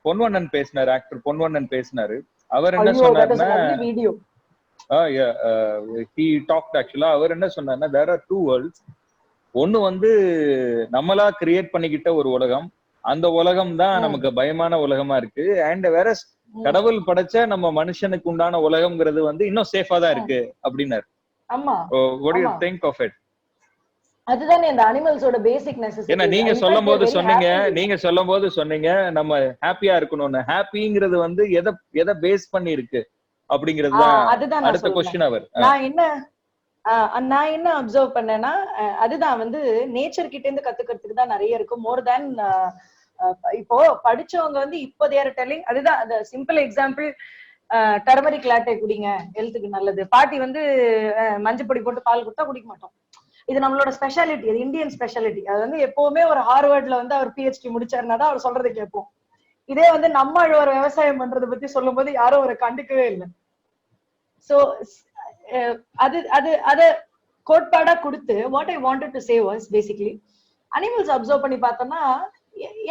Speaker 1: Ponvannan பேசினாரு, ஆக்டர் பொன்வண்ணன் பேசினாரு. அவர் என்ன சொன்னாருன்னா yeah, he talked actually. அவர் என்ன சொன்னாருன்னா there are two worlds. ஒன்னு வந்து நம்மளா கிரியேட் பண்ணிக்கிட்ட ஒரு உலகம், அந்த உலகம் தான் நமக்கு பயமான உலகமா இருக்கு. அண்ட் வேற கடவுள் படைச்ச நம்ம மனுஷனுக்கு உண்டான உலகம்ங்கிறது வந்து இன்னும் சேஃபா தான் இருக்கு அப்படின்னாரு.
Speaker 5: ஆமா,
Speaker 1: what do you think of it?
Speaker 5: அதுதானே இந்த அனிமல்ஸோட பேசிக் நெசசிட்டி.
Speaker 1: ஏன்னா நீங்க சொல்லும்போது சொன்னீங்க நம்ம ஹாப்பியா இருக்கணும்னு. ஹாப்பிங்கிறது வந்து எதை பேஸ் பண்ணி இருக்கு அப்படிங்கிறது தான் அடுத்த क्वेश्चन. அவர்
Speaker 5: நான் என்ன அப்சர்வ் பண்ணேன்னா அதுதான் வந்து நேச்சர் கிட்ட இருந்து கத்துக்கிறதுக்கு தான் நிறைய இருக்கும். மோர் தேன் இப்போ படிச்சவங்க வந்து இப்போ they are telling. அதுதான் அந்த சிம்பிள் எக்ஸாம்பிள், டர்மரிக் லாட்டே குடிங்க ஹெல்த்துக்கு நல்லது. பாட்டி வந்து மஞ்சள் பொடி போட்டு பால் கொடுத்தா குடிக்க மாட்டோம். இது நம்மளோட ஸ்பெஷாலிட்டி, அது இந்தியன் ஸ்பெஷாலிட்டி. அது வந்து எப்பவுமே ஒரு ஹார்வர்ட்ல வந்து அவர் PhD முடிச்சாருன்னா தான் அவர் சொல்றதை கேட்போம். இதே வந்து நம்ம ஒரு விவசாயம் பண்றதை பத்தி சொல்லும் போது யாரும் ஒரு கண்டுக்கவே இல்லை. சோ அது கோட்பாடா கொடுத்து what I wanted to say was basically animals observe பண்ணி பார்த்தோம்னா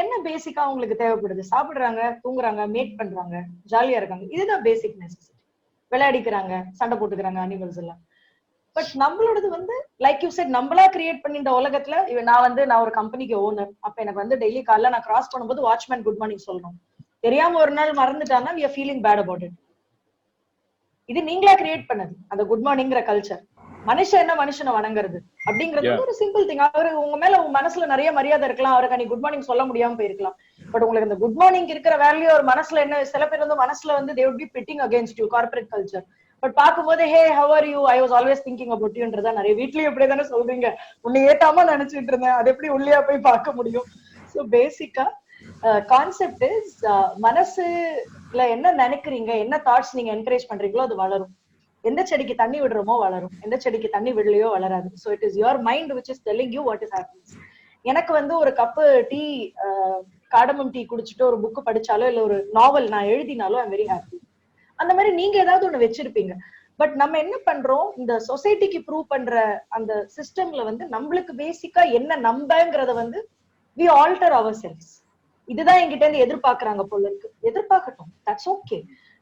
Speaker 5: என்ன பேசிக்கா உங்களுக்கு தேவைப்படுது? சாப்பிடுறாங்க, தூங்குறாங்க, மேட் பண்றாங்க, ஜாலியா இருக்காங்க. இதுதான் பேசிக் நெசசிட்டி. விளையாடிக்கிறாங்க, சண்டை போட்டுக்கிறாங்க அனிமல்ஸ் எல்லாம். பட் நம்மளோடது வந்து லைக் யூ செட் நம்மளா கிரியேட் பண்ணிட்ட உலகத்துல நான் ஒரு கம்பெனிக்கு ஓனர். அப்ப எனக்கு வந்து டெய்லி காலைல நான் கிராஸ் பண்ணும்போது வாட்ச்மேன் குட் மார்னிங் சொல்லணும். தெரியாம ஒரு நாள் மறந்துட்டாங்கன்னா we are feeling bad about it. இது நீங்களா கிரியேட் பண்ணது அந்த குட் மார்னிங்கிற கல்ச்சர். மனுஷன் என்ன மனுஷனை வணங்குறது அப்படிங்கிறது ஒரு சிம்பிள் திங். அவரு உங்க மேல உங்க மனசுல நிறைய மரியாதை இருக்கலாம், அவருக்கு நீ குட் மார்னிங் சொல்ல முடியாம போயிருக்கலாம். பட் உங்களுக்கு இந்த குட் மார்னிங் இருக்கிற வேல்யூ ஒரு மனசுல என்ன, சில பேர் வந்து மனசுல வந்து they would be pitting against you corporate culture. But பாக்கும்போது hey how are you, I was always thinking about யூன்றதா நிறைய வீட்லயும் இப்படி தானே சொல்றீங்க. உன்னை ஏத்தாம நினைச்சிட்டு இருந்தேன், அது எப்படி உள்ளியா போய் பார்க்க முடியும். ஸோ பேசிக்கா கான்செப்ட் இஸ் மனசுல என்ன நினைக்கிறீங்க, என்ன தாட்ஸ் நீங்க என்கரேஜ் பண்றீங்களோ அது வளரும். எந்த செடிக்கு தண்ணி விடுறோமோ வளரும், எந்த செடிக்கு தண்ணி விடலையோ வளராது. So it is your mind which is telling you what is happening. எனக்கு வந்து ஒரு கப்பு டீ, காடமம் டீ குடிச்சிட்டு ஒரு புக் படிச்சாலோ இல்ல ஒரு நாவல் நான் எழுதினாலோ ஐ எம் வெரி ஹாப்பி. அந்த மாதிரி நீங்க ஏதாவது ஒண்ணு வச்சிருப்பீங்க. பட் நம்ம என்ன பண்றோம், இந்த சொசைட்டிக்கு ப்ரூவ் பண்ற அந்த சிஸ்டம்ல வந்து நம்மளுக்கு பேசிக்கா என்ன நம்பங்கிறத வந்து we alter ourselves. இதுதான் என்கிட்ட இருந்து எதிர்பார்க்கறாங்க போல இருக்கு. எதிர்பார்க்கட்டும், தட்ஸ் ஓகே.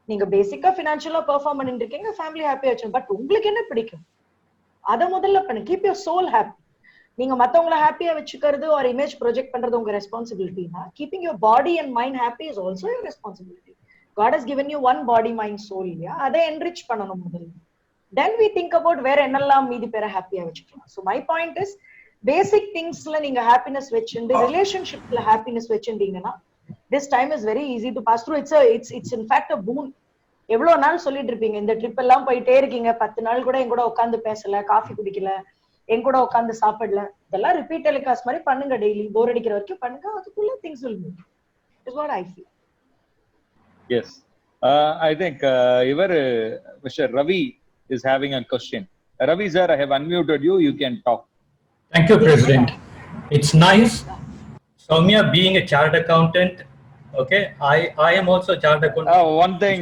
Speaker 5: நீங்க பேசிக்கா பினான்சியலா பெர்ஃபார்ம் பண்ணிட்டு இருக்கீங்க, ஃபேமிலி ஹாப்பியா வச்சு. பட் உங்களுக்கு என்ன பிடிக்கும் அதை முதல்ல பண்ணு. Keep your soul happy. நீங்க மத்தவங்களை ஹாப்பியா வச்சுக்கிறது ஒரு இமேஜ் ப்ரொஜெக்ட் பண்றது உங்க ரெஸ்பான்சிபிலிட்டினா, keeping your body and mind happy is also your responsibility. God has given you one body mind soul இல்லையா, அதை enrich பண்ணணும் முதல்ல. Then we think about வேற என்னெல்லாம் மீதி பேரை ஹாப்பியா வச்சுக்கலாம். So my point is basic thingsல நீங்க happiness வச்சுண்டு ரிலேஷன்ஷிப்ல happiness வச்சுட்டீங்கன்னா this time is very easy to pass through. It's in fact a boon. எவ்வளவு நாள் சொல்லிட்டு இருப்பீங்க, இந்த ட்ரிப் எல்லாம் போயிட்டே இருக்கீங்க, 10 நாள் கூட என் கூட உட்காந்து பேசல, காஃபி குடிக்கல, என் கூட உட்காந்து சாப்பிடல. இதெல்லாம் ரிப்பீட் டெலிகாஸ்ட் மாதிரி பண்ணுங்க, டெய்லி போர் அடிக்கிற வரைக்கும் பண்ணுங்க. அதுக்குள்ள things will move. Is what I feel.
Speaker 1: Yes. I think Mr. Ravi is having a question. Ravi sir, I have unmuted you. You can talk.
Speaker 8: Thank you, President. It's nice. Soumya being a chartered accountant. Okay, I am also a chartered accountant.
Speaker 1: One thing,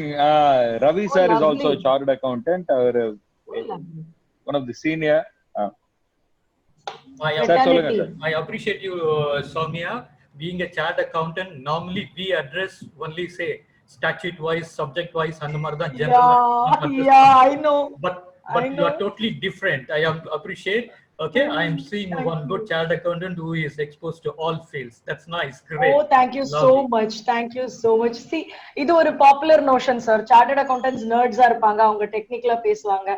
Speaker 1: Ravi sir is also a chartered accountant. One of the senior.
Speaker 8: I appreciate you, Soumya, being a chartered accountant. Normally, we address only say statute wise, subject wise, and the general.
Speaker 5: Yeah, I know.
Speaker 8: But you are totally different. I appreciate. Okay, I am seeing one good chartered accountant who is exposed to all fields. That's nice. Great.
Speaker 5: Oh, thank you so much. Thank you so much. See, இது ஒரு popular notion, sir. Chartered accountants nerds ஆ இருப்பாங்க, அவங்க டெக்னிக்கலா பேசுவாங்க.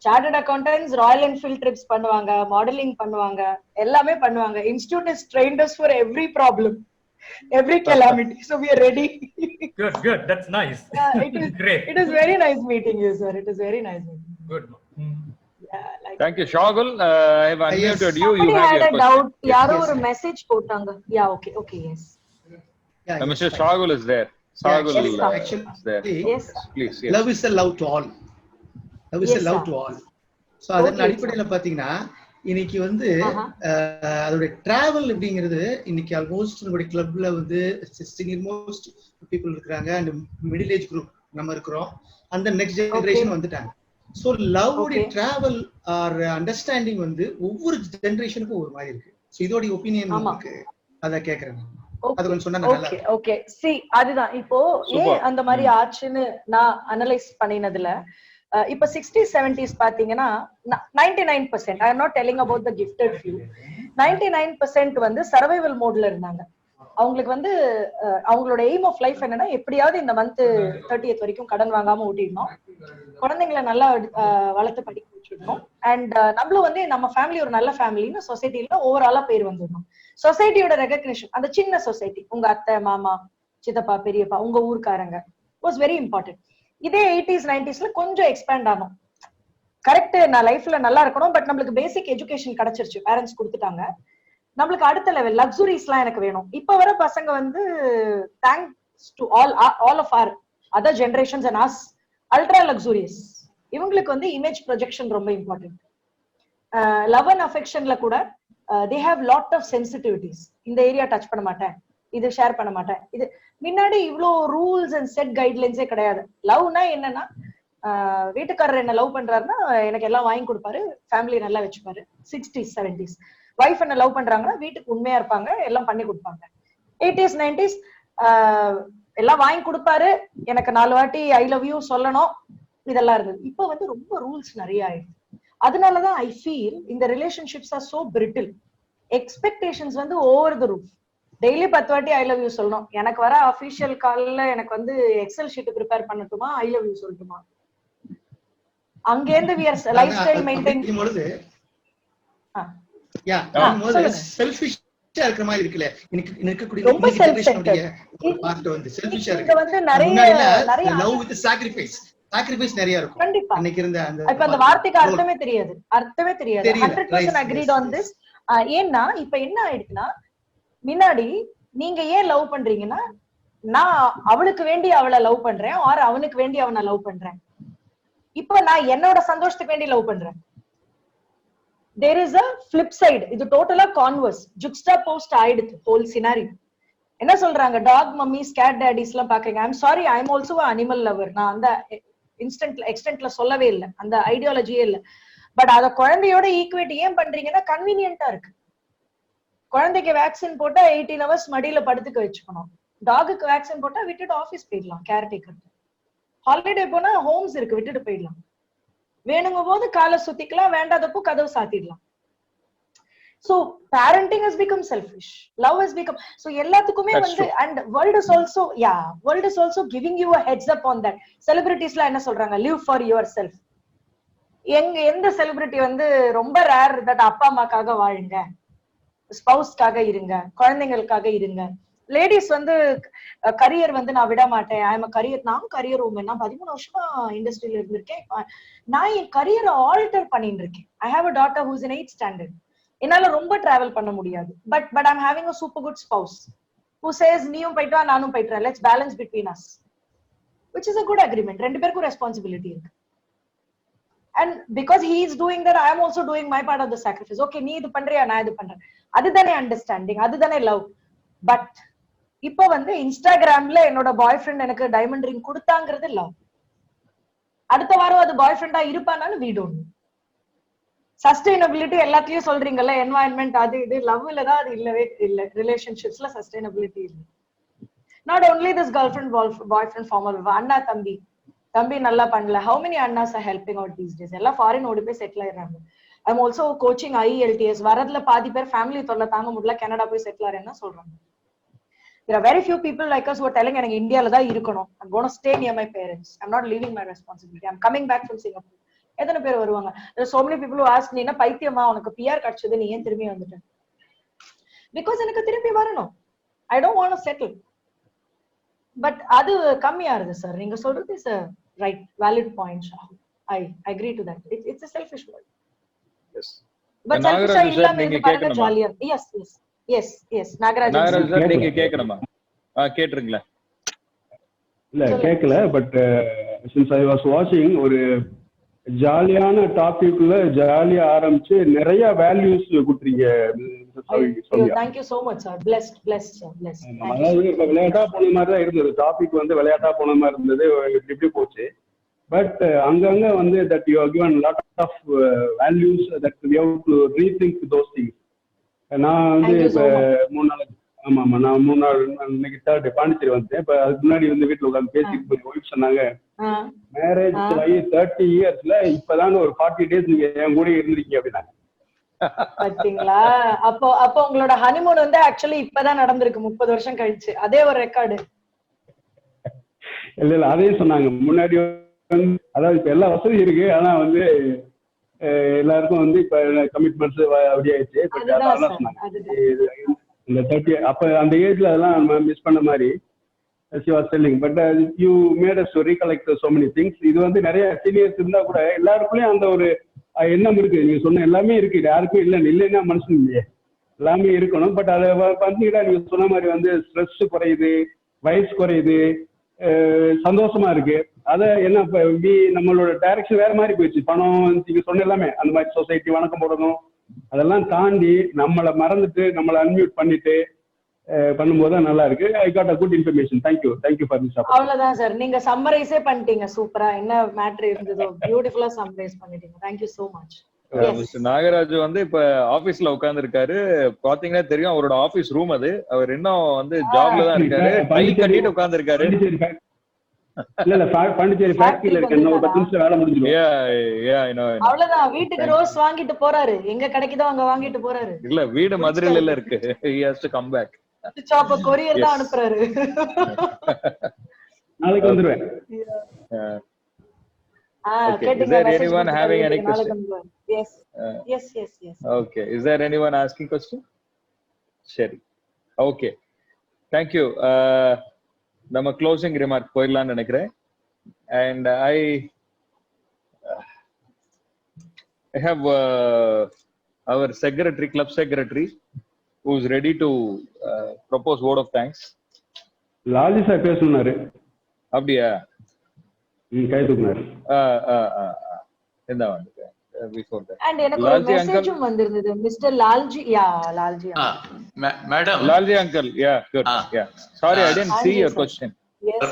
Speaker 5: Chartered accountants Royal Enfield trips பண்ணுவாங்க, modelling பண்ணுவாங்க, எல்லாமே பண்ணுவாங்க. Institute has trained us for every problem, every calamity, so we are ready.
Speaker 8: Good, that's nice.
Speaker 5: It is
Speaker 8: great.
Speaker 5: It is very nice meeting you, sir. It is very nice meeting you.
Speaker 8: Good.
Speaker 5: Yeah, like
Speaker 1: Thank you, Shagul. I have unmuted you. You
Speaker 5: somebody
Speaker 1: have
Speaker 5: had
Speaker 1: your
Speaker 5: a
Speaker 1: question.
Speaker 5: doubt. யாரோ ஒரு message போட்டாங்க. Yeah, okay, yes.
Speaker 1: Mr. Shagul is there. Shagul
Speaker 5: Yes, sir.
Speaker 1: is there.
Speaker 5: Yes, sir.
Speaker 1: Please, yes.
Speaker 9: Love is a love to all. Love is
Speaker 5: Yes,
Speaker 9: a love
Speaker 5: sir.
Speaker 9: to all. So அதன்
Speaker 5: Okay,
Speaker 9: அடிப்படையில பாத்தீங்கன்னா இன்னைக்கு வந்து அதோட travel அப்படிங்கிறது இன்னைக்கு almost நம்மளுடைய கிளப்ல வந்து சிங்கிங் மோஸ்ட் பீப்புள் இருக்கிறாங்க அண்ட் மிடில் ஏஜ் குரூப் நம்ம இருக்கிறோம். அந்த நெக்ஸ்ட் ஜெனரேஷன் வந்துட்டாங்க. ஸோ லவ் உடைய டிராவல் ஆர் அண்டர்ஸ்டாண்டிங் வந்து ஒவ்வொரு ஜெனரேஷனுக்கும் ஒரு மாதிரி இருக்கு. ஸோ இதோட ஒப்பீனியன் உங்களுக்கு அதை கேட்கறேன். அது கொஞ்சம் சொன்னா நல்லா
Speaker 5: ஓகே ஓகே. See, அதுதான் இப்போ ஏன் அந்த மாதிரி ஆச்சுன்னு நான் அனலைஸ் பண்ணினதுல இப்ப 60s 70s பாத்தீங்கன்னா 99%, I am not telling about the gifted few, 99% வந்து சர்வைவல் மோட்ல இருந்தாங்க. அவங்களுக்கு வந்து அவங்களோட எய்ம் ஆஃப் லைஃப் என்னன்னா எப்படியாவது இந்த மந்த் 30th வரைக்கும் கடன் வாங்காம ஓட்டிடணும், குழந்தைங்களை நல்லா வளர்த்து படிக்க வச்சிடணும், அண்ட் நம்மளும் வந்து நம்ம ஃபேமிலி ஒரு நல்ல ஃபேமிலின்னு சொசைட்டில ஓவராலா பேர் வந்துடணும். சொசைட்டியோட ரெகக்னிஷன், அந்த சின்ன சொசைட்டி, உங்க அத்தை மாமா சித்தப்பா பெரியப்பா உங்க ஊர்க்காரங்க, வாஸ் வெரி இம்பார்ட்டன்ட். இதே 80s 90sல கொஞ்சம் எக்ஸ்பேண்ட் ஆகும். கரெக்ட், நான் லைஃப்ல நல்லா இருக்கணும், பட் நம்மளுக்கு பேசிக் எஜுகேஷன் கிடைச்சிருச்சு, பேரண்ட்ஸ் கொடுத்துட்டாங்க, நம்மளுக்கு அடுத்த லெவல் லக்ஸுரிஸ் எல்லாம் எனக்கு வேணும். இப்ப வர பசங்க வந்து thanks to all of our other generations and as ultra luxurious. இவங்களுக்கு வந்து இமேஜ் ப்ரொஜெக்ஷன் ரொம்ப இம்பார்ட்டன்ட். லவ் அண்ட் அஃபெக்ஷன்ல கூட they have lot of sensitivities. இந்த ஏரியா டச் பண்ண மாட்டேன், இது ஷேர் பண்ண மாட்டேன். இது முன்னாடி இவ்வளோ ரூல்ஸ் அண்ட் செட் கைட்லைன்ஸே கிடையாது. லவ்னா என்னன்னா வீட்டுக்காரர் என்ன லவ் பண்றாருன்னா எனக்கு எல்லாம் வாங்கி கொடுப்பாரு, ஃபேமிலி நல்லா வச்சுப்பாரு. 60s 70s வைஃப் என்ன லவ் பண்றாங்கன்னா வீட்டுக்கு உண்மையா இருப்பாங்க, எல்லாம் பண்ணி கொடுப்பாங்க. 80s 90s எல்லாம் வாங்கி கொடுப்பாரு, எனக்கு 4 வாட்டி ஐ லவ் யூ சொல்லணும், இதெல்லாம் இருந்தது. இப்போ வந்து ரொம்ப ரூல்ஸ் நிறைய ஆயிடுது. அதனாலதான் ஐ ஃபீல் இந்த relationships are so brittle. Expectations வந்து ஓவர் த ரூஃப். டெய்லி 10 வாட்டி ஐ லவ் யூ சொல்லணும். எனக்கு வர அபிஷியல் கால்ல எனக்கு வந்து எக்ஸல் ஷீட் ப்ரிப்பேர் பண்ணட்டுமா, ஐ லவ் யூ சொல்லட்டுமா? அங்கேருந்து we are life style maintain
Speaker 9: பொழுது செல்ஃபிஷா இருக்கிற மாதிரி இருக்குல்ல. எனக்கு
Speaker 5: ரொம்ப செல்ஃபிஷ்
Speaker 9: பார்ட் வந்து செல்ஃபிஷா
Speaker 5: இருக்கு. வந்து நிறைய
Speaker 9: லவ் வித் சாக்ரிஃபைஸ் நிறைய இருக்கும்.
Speaker 5: கண்டிப்பா
Speaker 9: அன்னைக்கு இருந்த
Speaker 5: இப்ப அந்த வார்த்தைக்கு அர்த்தமே தெரியாது. 100% அக்ரீட் ஆன் திஸ். ஏன்னா இப்ப என்ன ஆயிடுச்சுன்னா, முன்னாடி நீங்க ஏன் லவ் பண்றீங்கன்னா, நான் அவளுக்கு வேண்டி அவளை லவ் பண்றேன், ஆர் அவனுக்கு வேண்டி அவனை லவ் பண்றேன். இப்ப நான் என்னோட சந்தோஷத்துக்கு வேண்டி லவ் பண்றேன். there is a flip side. இது டோட்டலா கான்வர்ஸ், juxtaposed ஆயிடுது ஹோல் சினாரியோ. என்ன சொல்றாங்க, டாக் மம்மிஸ் கேட் டாடிஸ் எல்லாம் பாக்குறீங்க. I'm sorry, I am also animal lower. நான் அந்த எக்ஸ்டென்ட்ல சொல்லவே இல்லை, அந்த ஐடியாலஜியே இல்லை. பட் அத குழந்தையோட ஈக்குவேட் ஏன் பண்றீங்கன்னா கன்வீனியன்ட்டா இருக்கு. குழந்தைக்கு வேக்சின் போட்டா 18 hours மடியில படுத்துக்க வச்சுக்கணும். டாகுக்கு வேக்சின் போட்டா விட்டுட்டு ஆபீஸ் போயிடலாம், கேர்டேக்கர். ஹாலிடே போனா ஹோம்ஸ் இருக்கு, விட்டுட்டு போயிடலாம். வேணுங்க போது காலை சுத்திக்கலாம், வேண்டாதப்போ கதவு சாத்திடலாம். So parenting has become selfish, love has become, so எல்லாத்துக்குமே வந்து, and world is also giving you a heads up on that. Celebrities la என்ன சொல்றாங்க, live for yourself. எந்த செலிபிரிட்டி வந்து ரொம்ப ரேர் தட் அப்பா அம்மாக்காக வாழுங்க, ஸ்பவுஸ்க்காக இருங்க, குழந்தைங்களுக்காக இருங்க. லேடிஸ் வந்து கரியர் வந்து நான் விட மாட்டேன், நான் கரியர் உமன். நான் 13 வருஷமா இண்டஸ்ட்ரியில இருந்திருக்கேன். நான் என் கரியரை ஆல்டர் பண்ணிட்டு இருக்கேன். I have a daughter whose in 8th standard. என்னால ரொம்ப டிராவல் பண்ண முடியாது. But I'm having a super good spouse who chase நீயும் போயிட்டு வா, நானும் போயிட்டு வரேன், let's balance between as, which is a good agreement. ரெண்டு பேருக்கும் ரெஸ்பான்சிபிலிட்டி இருக்கு. And because he is doing that, I am also doing my part of the sacrifice. Okay, நீ இது பண்றியா, நான் இது பண்றேன். அதுதானே அண்டர்ஸ்டாண்டிங், அதுதானே லவ். பட் இப்ப வந்து இன்ஸ்டாகிராம்ல என்னோட பாய் ஃப்ரெண்ட் எனக்கு டைமண்ட் ரிங் கொடுத்தாங்கிறது லவ். அடுத்த வாரம் அது பாய் ஃப்ரெண்டா இருப்பானாலும் we don't know. சஸ்டைனபிலிட்டி எல்லாத்தையும் சொல்றீங்கல்ல, என்வாயன்மெண்ட் அது இது, லவ்ல தான் அது இல்லவே இல்லை. ரிலேஷன்ஷிப்ஸ்ல சஸ்டைனபிலிட்டி இல்லை. Not only this girlfriend boyfriend formal, அண்ணா தம்பி நல்லா பண்ணல. ஹவு மெனி அண்ணாஸ் are helping out these days? எல்லாம் ஃபாரின் ஓடி போய் செட்டில் ஆயிடுறாங்க. I am also coaching IELTS. வரதுல பாதி பேர் ஃபேமிலி தொல்லை தாங்க முடியல, கனடா போய் செட்டில் ஆறேன்னு சொல்றாங்க. There are very few people like us who are telling எனக்கு இந்தியால தான் இருக்கணும், I'm going to stay near my parents, I'm not leaving my responsibility, I'm coming back from Singapore. எத்தனை பேர் வருவாங்க? There are so many people who ask, நீ என்ன பைத்தியமா, உனக்கு PR கிடைச்சது, நீ ஏன் திரும்பி வந்துட்ட? Because எனக்கு திரும்பி வரணும். I don't want to settle. But அது கம்மியா இருக்கு சார். நீங்க சொல்றது is a right valid point. I agree to that. It's a selfish world.
Speaker 1: Yes.
Speaker 5: But selfish இல்லாம இது பாருங்க ஜாலியா. Yes நாகராஜ்
Speaker 1: சார், நீங்க கேட்கணுமா? கேட்றீங்களா?
Speaker 2: இல்ல கேட்கல. But since I was watching, ஒரு ஜாலியான டாபிக்ல ஜாலியா ஆரம்பிச்சு நிறைய வேல்யூஸ் கொடுத்தீங்க.
Speaker 5: Thank you so much sir. Blessed sir, blessed.
Speaker 2: அதாவது விளையாட்டா போன மாதிரி தான் இருந்தது டாபிக், வந்து விளையாட்டா போன மாதிரி இருந்தது, இப்படி போச்சு. பட் அங்கங்க வந்து that you have given lot of values that we have to rethink those things. நான் வந்து இப்ப 3 நாள் இன்னைக்கு தேர்ட் பாண்டிச்சேரி வந்தேன். இப்ப அதுக்கு முன்னாடி வந்து வீட்டுல உட்காந்து பேசிட்டு ஒய்ஃப் சொன்னாங்க, மேரேஜ் ஆகி 30 yearsல இப்பதான் ஒரு 40 days நீங்க என் கூட இருந்திருக்கீங்க அப்படின்னாங்க.
Speaker 5: பாத்தீங்களா? அப்போ உங்களோட ஹனிமூன் வந்து ஆக்சுவலி இப்பதான் நடந்திருக்கு, 30 வருஷம் கழிச்சு. அதே ஒரு ரெக்கார்டு.
Speaker 2: இல்ல அதையும் சொன்னாங்க. முன்னாடி அதாவது இப்ப எல்லா வசதியும் இருக்கு, ஆனா வந்து எல்லாருக்கும் வந்து இப்ப கமிட்மெண்ட்ஸ் அப்படி ஆயிடுச்சு. அதெல்லாம் சொன்னாங்க இந்த 30 அப்ப அந்த ஏஜ்ல அதெல்லாம் மிஸ் பண்ண மாதிரி she was telling. But you made us to recollect so many things. இது வந்து நிறைய சீனியர்ஸ் இருந்தா கூட எல்லாருக்குள்ளயும் அந்த ஒரு எண்ணம் இருக்கு. நீங்க சொன்ன எல்லாமே இருக்கு, யாருக்கும் இல்லைன்னா மனுஷன் இல்லையே, எல்லாமே இருக்கணும். பட் அதை பார்த்தீங்கன்னா நீங்க சொன்ன மாதிரி வந்து ஸ்ட்ரெஸ் குறையுது, வயசு குறையுது, சந்தோஷமா இருக்கு. அதை என்ன நம்மளோட டைரக்ஷன் வேற மாதிரி போயிடுச்சு. பணம் நீங்க சொன்ன எல்லாமே அந்த மாதிரி சொசைட்டி வணக்கம் போடணும், அதெல்லாம் தாண்டி நம்மளை மறந்துட்டு நம்மளை அன்மியூட் பண்ணிட்டு பண்ணும்போது நல்லா இருக்கு. I got a good information. Thank you for this.
Speaker 5: அவ்வளவுதான் சார், நீங்க சம்மரைஸே பண்ணிட்டீங்க சூப்பரா. என்ன மேட்டர் இருந்ததோ பியூட்டிஃபுல்லா சம்மரைஸ் பண்ணிட்டீங்க. Thank you so much.
Speaker 1: Mister Nagaraj வந்து இப்ப ஆபீஸ்ல உட்கார்ந்து இருக்காரு. பாத்தீங்கன்னா தெரியும் அவரோட ஆபீஸ் ரூம் அது. அவர் இன்னும் வந்து ஜாப்ல தான் இருக்காரு, பை கட்டிட்டு உட்கார்ந்து இருக்காரு.
Speaker 2: இல்ல பாண்டிச்சேரி ஃபேக்டரியில இருக்க இன்னும் ஒரு 10 நிமிஷம் வேலை முடிஞ்சிடும்.
Speaker 1: I know.
Speaker 5: அவ்வளவுதான், வீட்டுக்கு ரோஸ் வாங்கிட்டு போறாரு, எங்க கிடைக்குதோ அங்க வாங்கிட்டு போறாரு.
Speaker 1: இல்ல வீடு மதுரையில இருக்கு. He has to come back.
Speaker 5: சாப்ப கொரியர் தான் அனுப்புறாரு.
Speaker 2: நாளைக்கு வந்துருவேன்.
Speaker 1: Okay. Is there anyone having any question?
Speaker 5: Yes.
Speaker 1: Okay. Is there anyone asking question? Sure. Okay. Thank you. நம்ம closing remark போயிடலாம்னு நினைக்கிறேன். And I have our secretary, club secretary, who is ready to propose word of thanks.
Speaker 2: Lali sir பேசணும்னாரு.
Speaker 1: அப்படியா?
Speaker 2: கை தூக்குனாரு.
Speaker 1: என்ன வந்து before that.
Speaker 5: And எனக்கு ஒரு மெசேஜும் வந்திருந்தது. Mister Lalji, Lalji.
Speaker 10: Madam.
Speaker 1: Lalji uncle, good. Sorry, I didn't see your question.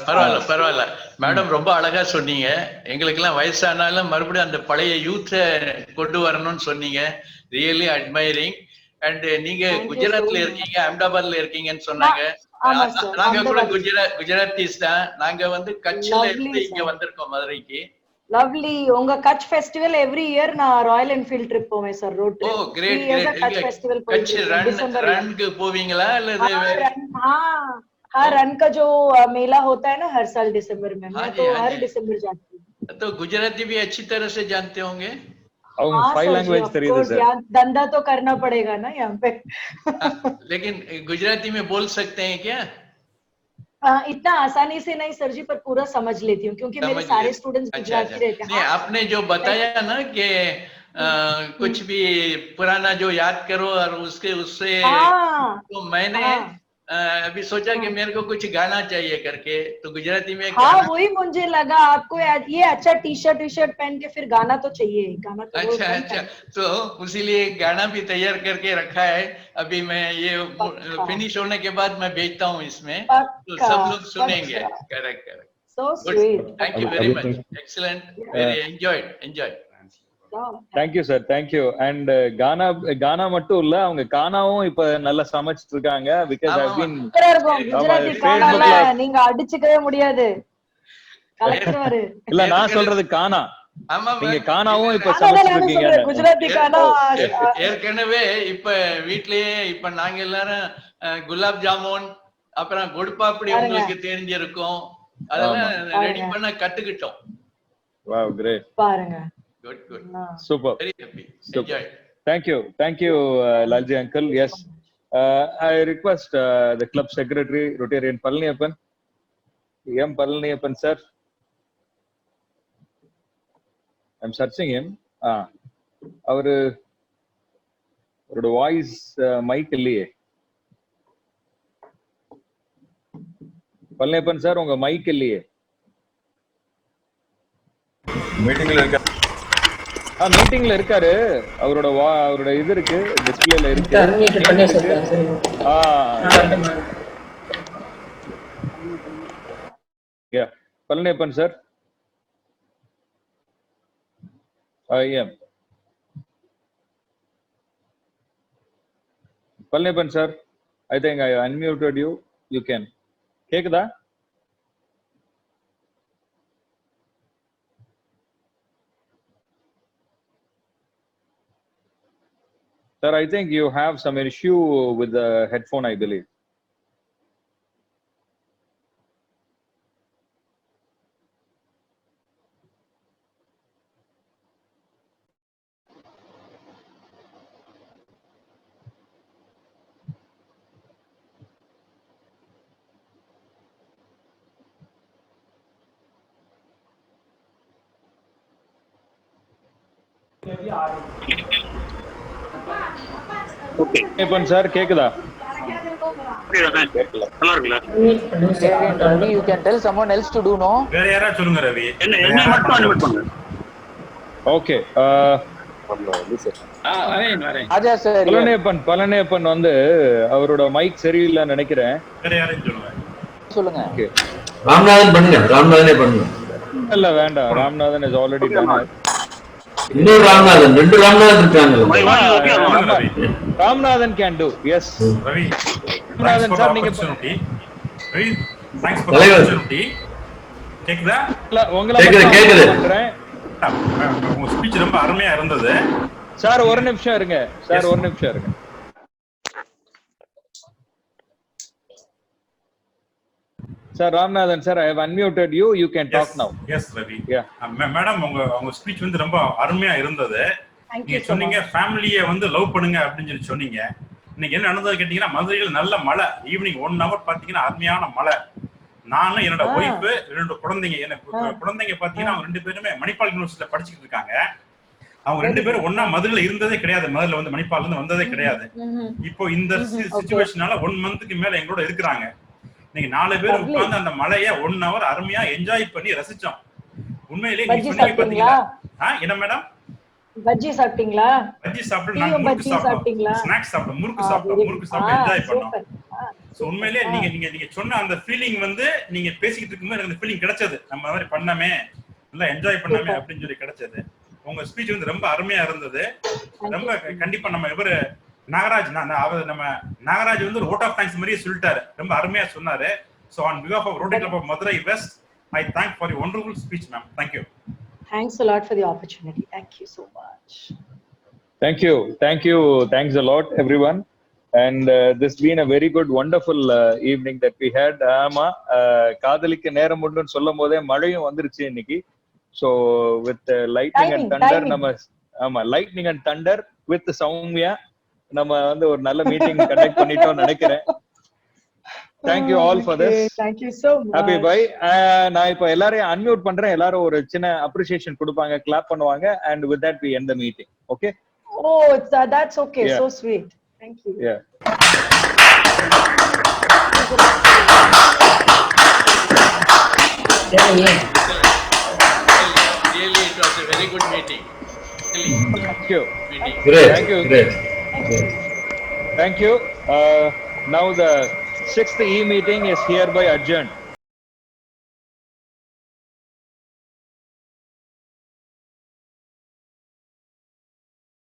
Speaker 10: பரவாயில்ல மேடம், ரொம்ப அழகா சொன்னீங்க. எங்களுக்கு எல்லாம் வயசானாலும் மறுபடியும் அந்த பழைய யூத்த கொண்டு வரணும்னு சொன்னீங்க. Really admiring. அண்ட் நீங்க குஜராத்ல இருக்கீங்க, அஹமதாபாத்ல இருக்கீங்கன்னு சொன்னாங்க. நாங்க கூட குஜராத்திஸ் தான். நாங்க வந்து கட்ச்ல இருந்து இங்க வந்திருக்கோம் மதுரைக்கு.
Speaker 5: லவ்லி. உங்க கட்ச் ஃபெஸ்டிவல் எவ்ரி இயர் நான் ராயல் என்ஃபீல்ட் ட்ரிப் போவேன் sir, road trip.
Speaker 10: Oh great great.
Speaker 5: Kutch festival
Speaker 10: Kutch ரன்க்கு போவீங்களா அல்லது?
Speaker 5: हाँ, रन का जो मेला होता है ना हर साल दिसंबर में, मैं तो हर दिसंबर जाती हूँ।
Speaker 10: तो गुजराती भी अच्छी तरह से जानते होंगे?
Speaker 1: हाँ, 5 लैंग्वेज தெரியுது सर।
Speaker 5: धंधा तो करना पड़ेगा ना यहाँ पे।
Speaker 10: लेकिन गुजराती में बोल सकते हैं क्या?
Speaker 5: इतना आसानी से नहीं सर जी, पर पूरा समझ लेती हूँ क्योंकि मेरे सारे स्टूडेंट्स गुजराती रहते हैं।
Speaker 10: नहीं, आपने जो बताया ना कि कुछ भी पुराना जो याद करो और उससे तो मैंने अभी सोचा कि मेरे को कुछ गाना चाहिए करके, तो गुजराती में
Speaker 5: वही मुझे लगा आपको ये अच्छा टी शर्ट पहन के फिर गाना तो चाहिए, गाना तो
Speaker 10: अच्छा तो इसीलिए गाना भी तैयार करके रखा है। अभी मैं ये फिनिश होने के बाद मैं भेजता हूँ इसमें, तो सब लोग सुनेंगे। Correct
Speaker 5: so sweet.
Speaker 10: Thank you very much. Excellent. Very enjoyed.
Speaker 1: Thank you sir, thank you. And கானா மட்டும் இல்ல, அவங்க கானாவும் இப்ப நல்லா சமைச்சிட்டு இருக்காங்க. because I've been
Speaker 5: குஜராத்தி கானால நீங்க அடிச்சுக்கவே முடியாது, கலக்குறாரு.
Speaker 1: இல்ல நான் சொல்றது கானா,
Speaker 10: ஆமா
Speaker 1: நீங்க கானாவும் இப்ப சமைச்சிட்டு இருக்கீங்க.
Speaker 5: குஜராத்தி கானா
Speaker 10: ஏற்கனவே இப்ப வீட்லயே இப்ப நாங்க எல்லாரும் குலாப் ஜாமுன் அப்புறம் குடுப்பாப்படி உங்களுக்கு தெரிஞ்சிருக்கும், அதெல்லாம் ரெடி பண்ண கத்துக்கிட்டோம்.
Speaker 1: wow, great.
Speaker 5: பாருங்க.
Speaker 10: Good.
Speaker 1: Super.
Speaker 10: Very happy. Enjoy.
Speaker 1: Thank you, Lalji uncle. Yes, I request the club secretary, Rotarian Palaniappan, M. Palaniappan sir. I'm searching him. அவரோட வாய்ஸ் மைக் இல்லையே. பழனியப்பன் சார், உங்க மைக் இல்லையே. மீட்டிங்ல இருக்காரு. அவரோட இது இருக்கு, டிஸ்பிளேல இருக்கு. Palaniappan sir, Palaniappan sir, I think I unmuted you. You can. கேக்குதா? Sir, I think you have some issue with the headphone, I believe. Sir கேக்குதா?
Speaker 4: Ravi, you can tell someone else to do, no?
Speaker 3: வேற யாரா சொல்லுங்க ரவி.
Speaker 2: என்ன மட்டும் அனுமதி பண்ணுங்க.
Speaker 1: Okay.
Speaker 4: ஆஜா sir.
Speaker 1: Palaniappan வந்து அவரோட மைக் சரியில்லைன்னு நினைக்கிறேன்.
Speaker 3: வேற யாரையும்
Speaker 4: சொல்லுங்க.
Speaker 1: ஓகே.
Speaker 11: ராமநாதனே பண்ணுங்க.
Speaker 1: இல்ல வேண்டாம், ராமநாதன் is already done.
Speaker 11: இன்னொரு ராமநாதன், 2 ராமநாதன் இருக்காங்க.
Speaker 1: Ramanathan can do. Yes.
Speaker 3: Ravi,
Speaker 1: Ramanathan sir, நீங்க
Speaker 3: Ravi, thanks for the opportunity. கேக்குதா?
Speaker 11: கேக்குது.
Speaker 3: உங்க ஸ்பீச் ரொம்ப அருமையா இருந்தது.
Speaker 1: சார் ஒரு நிமிஷம் இருங்க. Sir Ramanathan sir, I have unmuted you. You can talk now.
Speaker 3: Yes, Ravi.
Speaker 1: Yeah.
Speaker 3: Madam உங்க ஸ்பீச் வந்து ரொம்ப அருமையா இருந்தது. நீங்க சொன்னீங்க ஃபேமிலியை வந்து லவ் பண்ணுங்க அப்படின்னு சொல்லி சொன்னீங்க. இன்னைக்கு என்ன நடந்தது கேட்டீங்கன்னா, மதுரையில் நல்ல மழை. ஈவினிங் 1 hour பாத்தீங்கன்னா அருமையான மழை. நானும் என்னோட ஒய்ஃப் 2 குழந்தைங்க, எனக்கு குழந்தைங்க பாத்தீங்கன்னா அவங்க 2 பேருமே மணிப்பால் யூனிவர்சிட்டியில படிச்சுட்டு இருக்காங்க. அவங்க 2 பேரும் ஒன்னா மதுரையில இருந்ததே கிடையாது. மதுரையில வந்து மணிப்பால்ல இருந்து வந்ததே கிடையாது. இப்போ இந்த சிச்சுவேஷனால 1 monthக்கு மேல எங்களோட இருக்கிறாங்க. நீங்க 4 பேர் உட்கார்ந்து அந்த மழைய 1 hour அருமையா என்ஜாய் பண்ணி ரசிச்சோம். உண்மையிலேயே நீங்க சொன்னீங்க பாத்தீங்களா? என்ன மேடம்?
Speaker 5: பஜ்ஜி சாப்பிட்டீங்களா?
Speaker 3: பஜ்ஜி சாப்பிட்டு நாங்க முறுக்கு சாப்பிட்டோம், ஸ்நாக்ஸ் சாப்பிட்டோம், முறுக்கு சாப்பிட்டு என்ஜாய் பண்ணோம். சோ உண்மையிலேயே நீங்க சொன்ன அந்த ஃபீலிங் வந்து நீங்க பேசிக்கிட்டு இருக்கும்போது எனக்கு அந்த ஃபீலிங் கிடைச்சது. நம்ம மாதிரி பண்ணமே, நல்லா என்ஜாய் பண்ணமே அப்படின்னு சொல்லி கிடைச்சது. உங்க ஸ்பீச் வந்து ரொம்ப அருமையா இருந்தது. ரொம்ப கண்டிப்பா நம்ம இவரு நாகராஜ் நம்ம நாகராஜ் வந்து ஒரு vote of thanks மாதிரியே சொல்லிட்டாரு. ரொம்ப அருமையா சொன்னாரு. So on behalf of Rotary Club of Madurai West, I thank for your wonderful speech, ma'am. Thank you.
Speaker 5: Thanks a lot for the opportunity. Thank you so much.
Speaker 1: Thank you. Thanks a lot, everyone. And this been a very good, wonderful evening that we had. ஆமா, காதலிக்க நேரம் உண்டுன்னு சொல்லும் போதே மழையும் வந்துருச்சு இன்னைக்கு. So with lightning and thunder, நம்ம lightning and thunder with Soumya நம்ம வந்து ஒரு நல்ல மீட்டிங் கண்டக்ட் பண்ணிட்டோம்னு நினைக்கிறேன். Thank you all for this.
Speaker 5: Thank you so much.
Speaker 1: Happy bye. நான் இப்போ எல்லாரையும் அன்மியூட் பண்றேன். எல்லாரும் ஒரு சின்ன அப்ரிசியேஷன் கொடுப்பாங்க, கிளாப் பண்ணுவாங்க, and with that we end the meeting. Okay?
Speaker 5: Oh, that's okay. Yeah. So sweet. Thank you.
Speaker 1: Yeah.
Speaker 10: Really, it was a very good meeting.
Speaker 1: Thank you.
Speaker 11: Great.
Speaker 1: Thank you. Now the 6th E meeting is hereby adjourned.